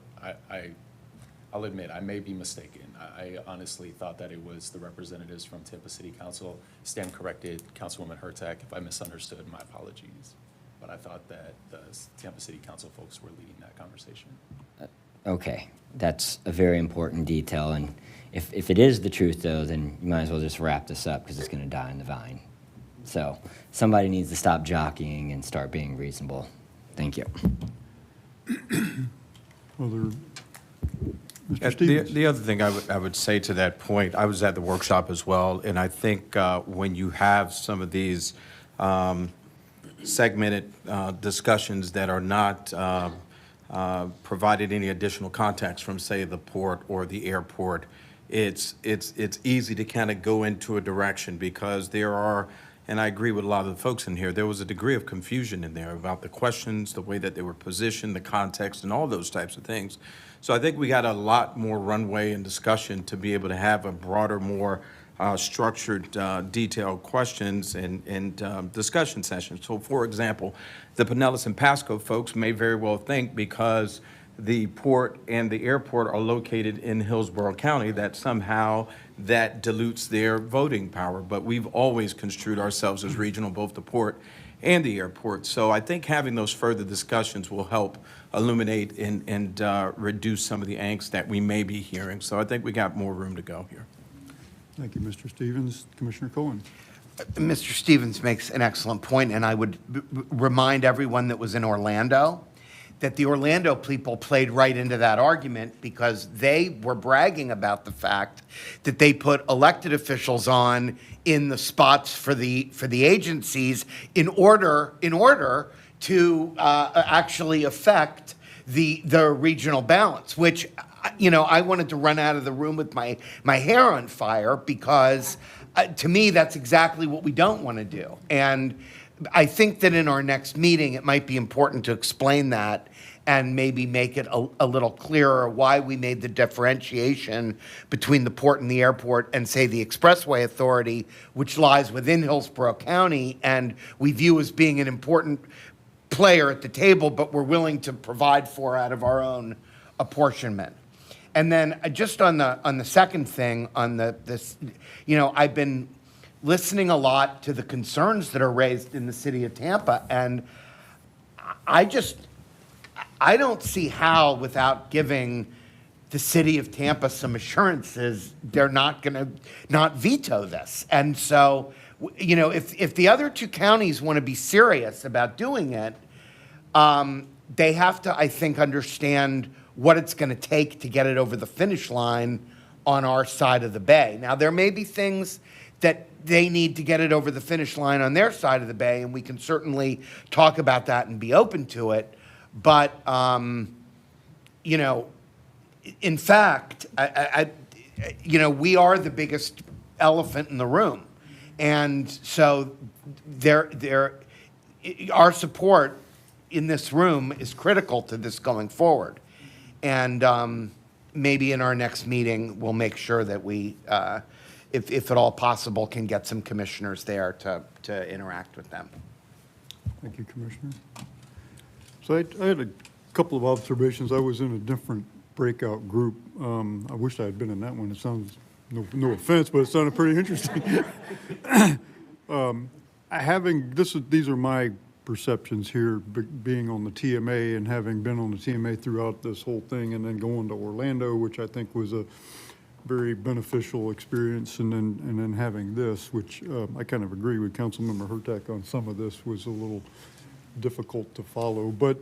I'll admit, I may be mistaken. I honestly thought that it was the representatives from Tampa City Council. Stand corrected, Councilwoman Hurtak. If I misunderstood, my apologies. But I thought that the Tampa City Council folks were leading that conversation. Okay, that's a very important detail. And if it is the truth, though, then you might as well just wrap this up because it's going to die in the vine. So somebody needs to stop jockeying and start being reasonable. Thank you. Mr. Stevens? The other thing I would say to that point, I was at the workshop as well, and I think when you have some of these segmented discussions that are not provided any additional context from, say, the port or the airport, it's easy to kind of go into a direction because there are, and I agree with a lot of the folks in here, there was a degree of confusion in there about the questions, the way that they were positioned, the context, and all those types of things. So I think we got a lot more runway and discussion to be able to have a broader, more structured, detailed questions and discussion sessions. So, for example, the Pinellas and Pasco folks may very well think because the port and the airport are located in Hillsborough County that somehow that dilutes their voting power. But we've always construed ourselves as regional, both the port and the airport. So I think having those further discussions will help illuminate and reduce some of the angst that we may be hearing. So I think we got more room to go here. Thank you, Mr. Stevens. Commissioner Cohen? Mr. Stevens makes an excellent point, and I would remind everyone that was in Orlando that the Orlando people played right into that argument because they were bragging about the fact that they put elected officials on in the spots for the agencies in order to actually affect the regional balance, which, you know, I wanted to run out of the room with my hair on fire because to me, that's exactly what we don't want to do. And I think that in our next meeting, it might be important to explain that and maybe make it a little clearer why we made the differentiation between the port and the airport and, say, the Expressway Authority, which lies within Hillsborough County, and we view as being an important player at the table, but we're willing to provide for out of our own apportionment. And then just on the second thing, on this, you know, I've been listening a lot to the concerns that are raised in the city of Tampa, and I don't see how, without giving the city of Tampa some assurances, they're not going to not veto this. And so, you know, if the other two counties want to be serious about doing it, they have to, I think, understand what it's going to take to get it over the finish line on our side of the bay. Now, there may be things that they need to get it over the finish line on their side of the bay, and we can certainly talk about that and be open to it. But, you know, in fact, you know, we are the biggest elephant in the room. And so our support in this room is critical to this going forward. And maybe in our next meeting, we'll make sure that we, if at all possible, can get some commissioners there to interact with them. Thank you, Commissioner. So I had a couple of observations. I was in a different breakout group. I wish I had been in that one. It sounds, no offense, but it sounded pretty interesting. these are my perceptions here, being on the TMA and having been on the TMA throughout this whole thing, and then going to Orlando, which I think was a very beneficial experience, and then having this, which I kind of agree with Councilmember Hurtak on some of this was a little difficult to follow, but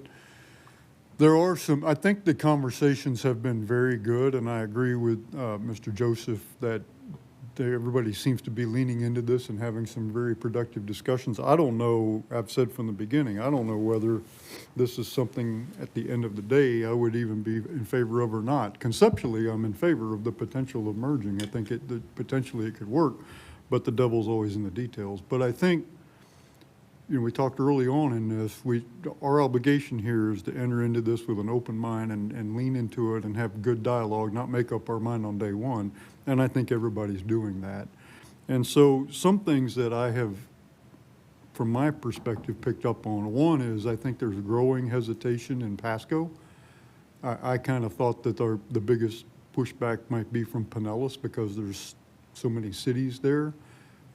there are some, I think the conversations have been very good, and I agree with Mr. Joseph that everybody seems to be leaning into this and having some very productive discussions. I don't know, I've said from the beginning, I don't know whether this is something at the end of the day I would even be in favor of or not. Conceptually, I'm in favor of the potential of merging. I think potentially it could work, but the devil's always in the details. But I think, you know, we talked early on in this, our obligation here is to enter into this with an open mind and lean into it and have good dialogue, not make up our mind on day one. And I think everybody's doing that. And so some things that I have, from my perspective, picked up on. One is I think there's growing hesitation in Pasco. I kind of thought that the biggest pushback might be from Pinellas because there's so many cities there.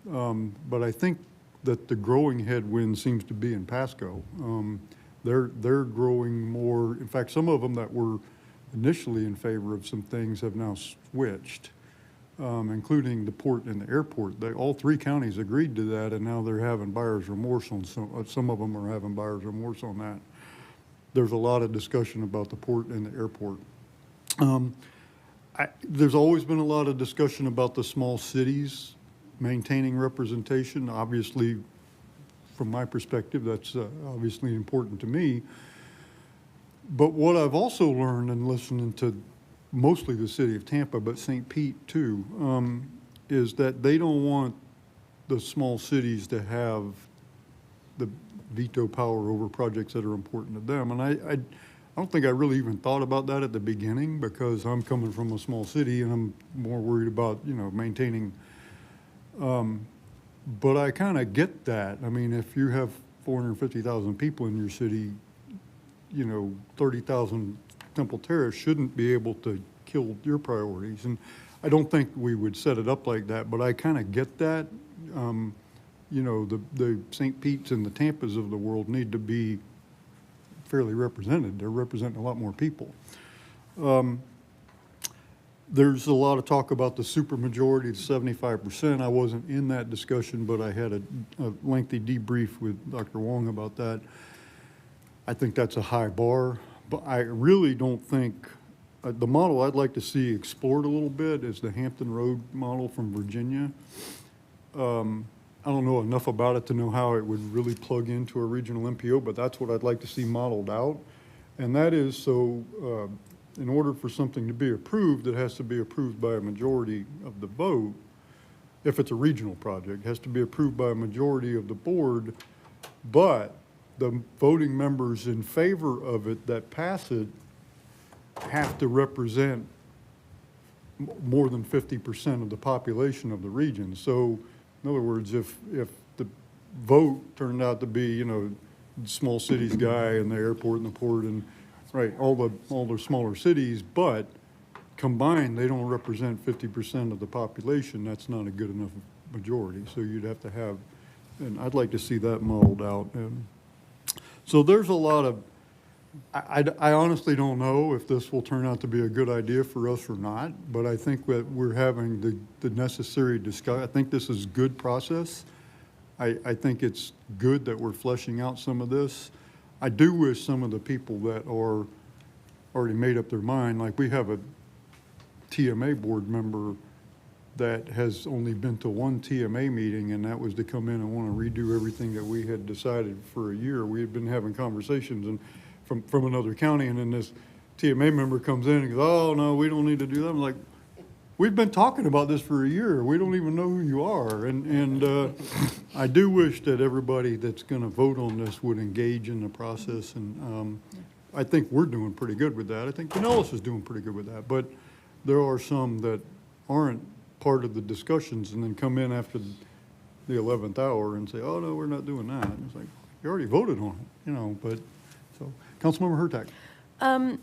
But I think that the growing headwind seems to be in Pasco. They're growing more. In fact, some of them that were initially in favor of some things have now switched, including the port and the airport. All three counties agreed to that, and now they're having buyer's remorse on some of them are having buyer's remorse on that. There's a lot of discussion about the port and the airport. There's always been a lot of discussion about the small cities maintaining representation. Obviously, from my perspective, that's obviously important to me. But what I've also learned in listening to mostly the city of Tampa, but St. Pete too, is that they don't want the small cities to have the veto power over projects that are important to them. And I don't think I really even thought about that at the beginning, because I'm coming from a small city and I'm more worried about, you know, maintaining. But I kind of get that. I mean, if you have 450,000 people in your city, you know, 30,000 Temple Terrace shouldn't be able to kill your priorities. And I don't think we would set it up like that, but I kind of get that. You know, the St. Pete's and the Tampas of the world need to be fairly represented. They're representing a lot more people. There's a lot of talk about the supermajority, the 75%. I wasn't in that discussion, but I had a lengthy debrief with Dr. Wong about that. I think that's a high bar, but I really don't think, the model I'd like to see explored a little bit is the Hampton Road model from Virginia. I don't know enough about it to know how it would really plug into a regional MPO, but that's what I'd like to see modeled out. And that is so, in order for something to be approved, it has to be approved by a majority of the vote. If it's a regional project, it has to be approved by a majority of the board, but the voting members in favor of it that pass it have to represent more than 50% of the population of the region. So, in other words, if the vote turned out to be, you know, small cities guy and the airport and the port and right, all the smaller cities, but combined they don't represent 50% of the population, that's not a good enough majority. So you'd have to have, and I'd like to see that modeled out. And so there's a lot of, I honestly don't know if this will turn out to be a good idea for us or not, but I think that we're having the necessary discussion. I think this is good process. I think it's good that we're fleshing out some of this. I do wish some of the people that are already made up their mind, like we have a TMA board member that has only been to one TMA meeting, and that was to come in and want to redo everything that we had decided for a year. We had been having conversations and from another county, and then this TMA member comes in and goes, oh, no, we don't need to do that. I'm like, we've been talking about this for a year. We don't even know who you are. And I do wish that everybody that's going to vote on this would engage in the process. And I think we're doing pretty good with that. I think Pinellas is doing pretty good with that. But there are some that aren't part of the discussions and then come in after the 11th hour and say, oh, no, we're not doing that. And it's like, you already voted on it, you know. But so, Councilmember Hurtak.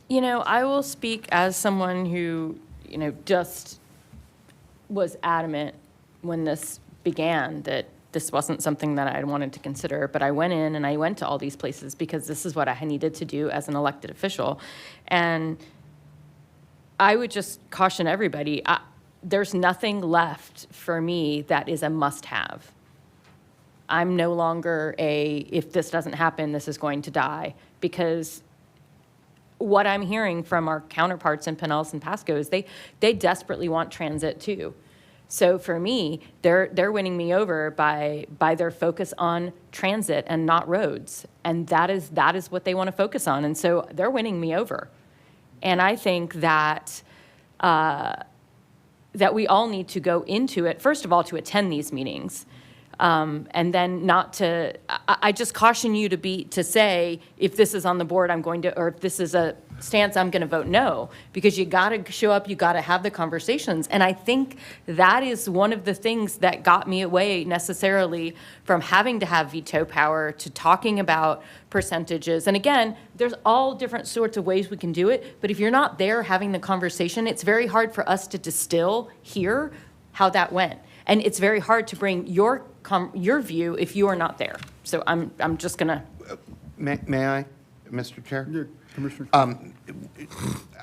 You know, I will speak as someone who, you know, just was adamant when this began that this wasn't something that I wanted to consider, but I went in and I went to all these places because this is what I needed to do as an elected official. And I would just caution everybody, there's nothing left for me that is a must-have. I'm no longer if this doesn't happen, this is going to die, because what I'm hearing from our counterparts in Pinellas and Pasco is they desperately want transit too. So for me, they're winning me over by their focus on transit and not roads. And that is what they want to focus on. And so they're winning me over. And I think that that we all need to go into it, first of all, to attend these meetings. And then not to, I just caution you to say, if this is on the board, I'm going to, or if this is a stance, I'm going to vote no, because you got to show up, you got to have the conversations. And I think that is one of the things that got me away necessarily from having to have veto power to talking about percentages. And again, there's all different sorts of ways we can do it, but if you're not there having the conversation, it's very hard for us to distill here how that went. And it's very hard to bring your view if you are not there. So I'm just gonna. May I, Mr. Chair? Yeah, Commissioner.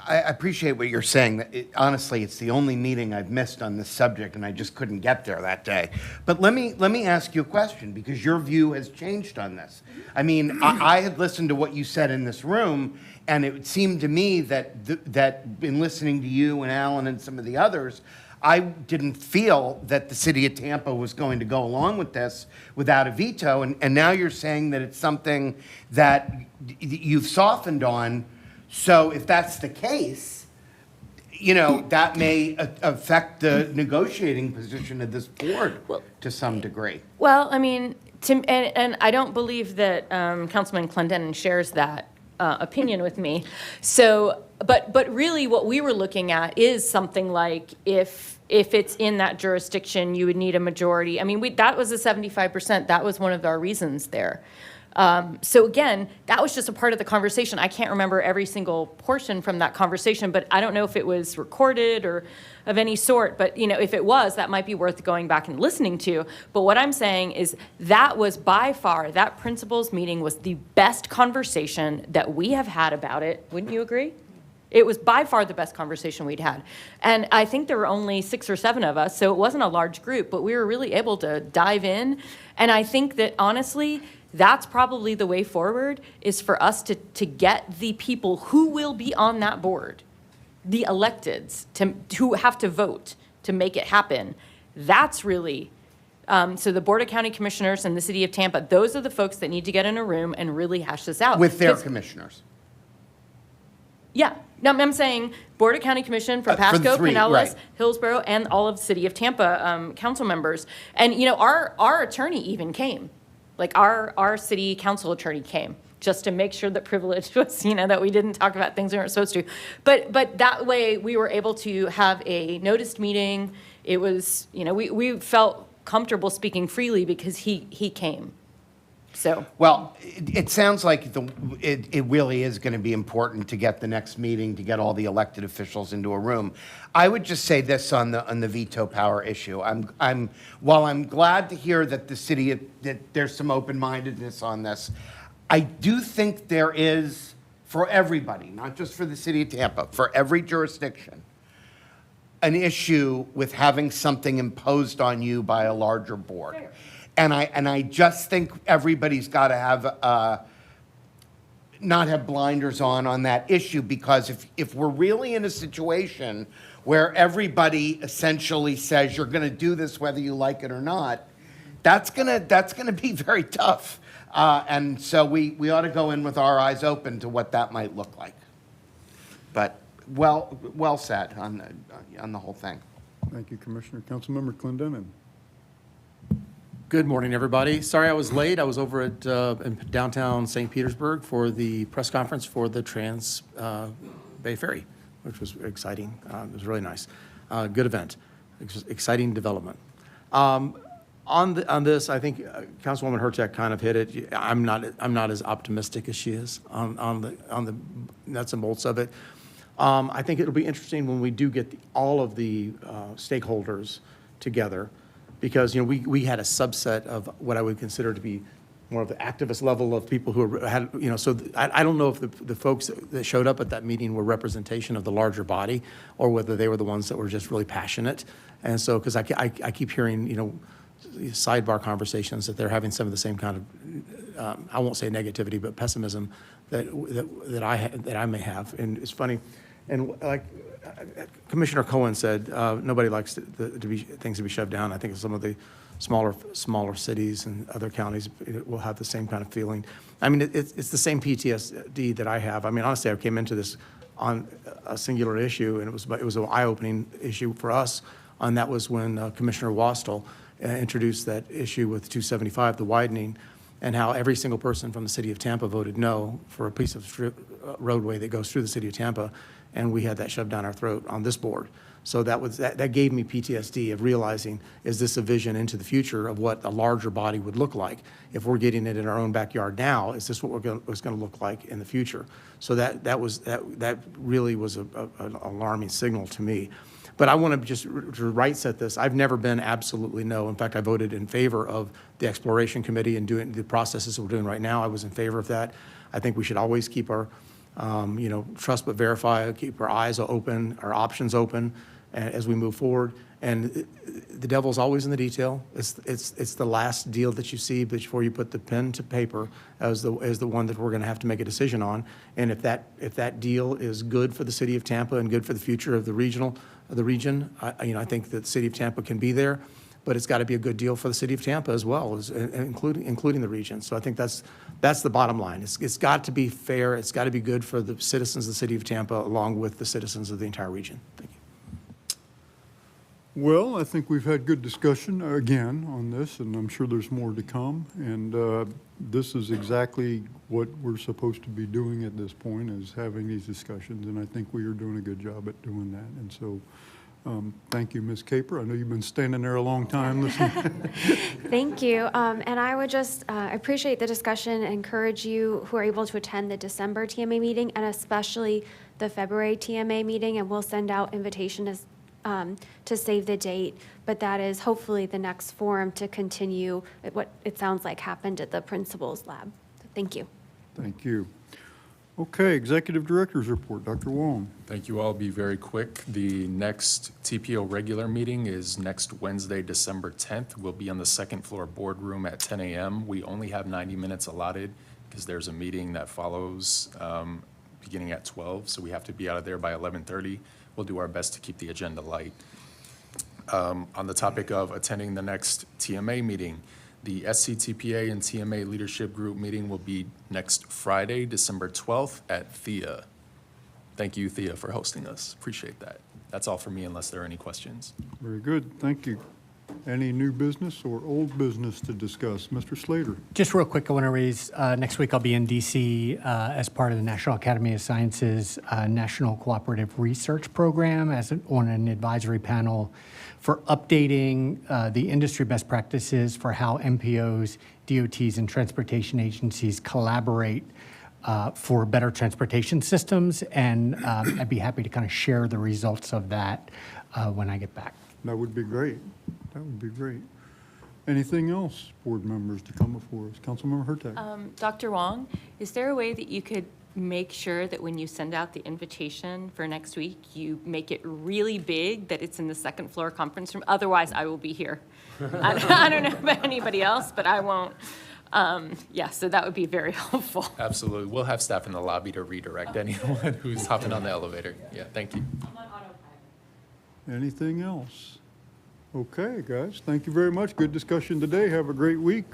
I appreciate what you're saying. Honestly, it's the only meeting I've missed on this subject, and I just couldn't get there that day. But let me ask you a question, because your view has changed on this. I mean, I had listened to what you said in this room, and it seemed to me that in listening to you and Alan and some of the others, I didn't feel that the city of Tampa was going to go along with this without a veto, and now you're saying that it's something that you've softened on. So if that's the case, that may affect the negotiating position of this board to some degree. Well, I mean, and I don't believe that Councilman Clendenin shares that opinion with me. So, but really what we were looking at is something like if it's in that jurisdiction, you would need a majority. I mean, that was a 75%. That was one of our reasons there. So again, that was just a part of the conversation. I can't remember every single portion from that conversation, but I don't know if it was recorded or of any sort. But if it was, that might be worth going back and listening to. But what I'm saying is that was by far, that principals meeting was the best conversation that we have had about it. Wouldn't you agree? It was by far the best conversation we'd had. And I think there were only 6 or 7 of us, so it wasn't a large group, but we were really able to dive in. And I think that honestly, that's probably the way forward, is for us to get the people who will be on that board, the electeds, who have to vote to make it happen. That's really, so the Board of County Commissioners and the City of Tampa, those are the folks that need to get in a room and really hash this out. With their commissioners. Yeah. No, I'm saying Board of County Commission for Pasco, Pinellas, right, Hillsborough, and all of the City of Tampa council members. And, our attorney even came. Like, our city council attorney came just to make sure that privilege was, that we didn't talk about things we weren't supposed to. But that way, we were able to have a noticed meeting. It was, we felt comfortable speaking freely because he came. So. Well, it sounds like it really is going to be important to get the next meeting, to get all the elected officials into a room. I would just say this on the veto power issue. While I'm glad to hear that that there's some open-mindedness on this, I do think there is, for everybody, not just for the city of Tampa, for every jurisdiction, an issue with having something imposed on you by a larger board. Fair. And I just think everybody's got to have not have blinders on that issue, because if we're really in a situation where everybody essentially says you're going to do this whether you like it or not, that's gonna be very tough. And so we ought to go in with our eyes open to what that might look like. But well said on the whole thing. Thank you, Commissioner. Councilmember Clendenin. Good morning, everybody. Sorry I was late. I was over at in downtown St. Petersburg for the press conference for the Trans Bay Ferry, which was exciting. It was really nice. Good event. Exciting development. On this, I think Councilwoman Hurtak kind of hit it. I'm not as optimistic as she is on the nuts and bolts of it. I think it'll be interesting when we do get all of the stakeholders together, because, we had a subset of what I would consider to be more of the activist level of people who had, so I don't know if the folks that showed up at that meeting were representation of the larger body or whether they were the ones that were just really passionate. And so, because I keep hearing, sidebar conversations that they're having some of the same kind of, I won't say negativity, but pessimism that I may have. And it's funny, and like Commissioner Cohen said, nobody likes things to be shoved down. I think some of the smaller cities and other counties will have the same kind of feeling. I mean, it's the same PTSD that I have. I mean, honestly, I came into this on a singular issue, and it was an eye-opening issue for us, and that was when Commissioner Wastel introduced that issue with 275, the widening, and how every single person from the city of Tampa voted no for a piece of roadway that goes through the city of Tampa, and we had that shoved down our throat on this board. So that gave me PTSD of realizing, is this a vision into the future of what a larger body would look like? If we're getting it in our own backyard now, is this what it's going to look like in the future? So that really was an alarming signal to me. But I want to just to right set this. I've never been absolutely no. In fact, I voted in favor of the exploration committee and doing the processes we're doing right now. I was in favor of that. I think we should always keep our, trust but verify, keep our eyes open, our options open as we move forward. And the devil's always in the detail. It's the last deal that you see before you put the pen to paper as the one that we're going to have to make a decision on. And if that deal is good for the city of Tampa and good for the future of the region, I think that the city of Tampa can be there, but it's got to be a good deal for the city of Tampa as well, including the region. So I think that's the bottom line. It's got to be fair. It's got to be good for the citizens of the city of Tampa along with the citizens of the entire region. Thank you. Well, I think we've had good discussion again on this, and I'm sure there's more to come. And this is exactly what we're supposed to be doing at this point, is having these discussions. And I think we are doing a good job at doing that. And so thank you, Ms. Caper. I know you've been standing there a long time listening. Thank you. And I would just appreciate the discussion, encourage you who are able to attend the December TMA meeting and especially the February TMA meeting, and we'll send out invitations to save the date, but that is hopefully the next forum to continue what it sounds like happened at the principal's lab. So thank you. Thank you. Okay, Executive Director's Report. Dr. Wong. Thank you all. I'll be very quick. The next TPO regular meeting is next Wednesday, December 10th. We'll be on the second floor boardroom at 10 a.m. We only have 90 minutes allotted because there's a meeting that follows beginning at 12, so we have to be out of there by 11:30. We'll do our best to keep the agenda light. On the topic of attending the next TMA meeting, the SCTPA and TMA Leadership Group meeting will be next Friday, December 12th at Thea. Thank you, Thea, for hosting us. Appreciate that. That's all for me unless there are any questions. Very good. Thank you. Any new business or old business to discuss? Mr. Slater. Just real quick, I want to raise, next week I'll be in D.C. As part of the National Academy of Sciences National Cooperative Research Program on an advisory panel for updating the industry best practices for how MPOs, DOTs, and transportation agencies collaborate for better transportation systems. And I'd be happy to kind of share the results of that when I get back. That would be great. That would be great. Anything else, board members, to come before us? Councilmember Hurtak. Dr. Wong, is there a way that you could make sure that when you send out the invitation for next week, you make it really big, that it's in the second floor conference room? Otherwise, I will be here. I don't know about anybody else, but I won't. Yeah, so that would be very helpful. Absolutely. We'll have staff in the lobby to redirect anyone who's hopping on the elevator. Yeah, thank you. Anything else? Okay, guys. Thank you very much. Good discussion today. Have a great week.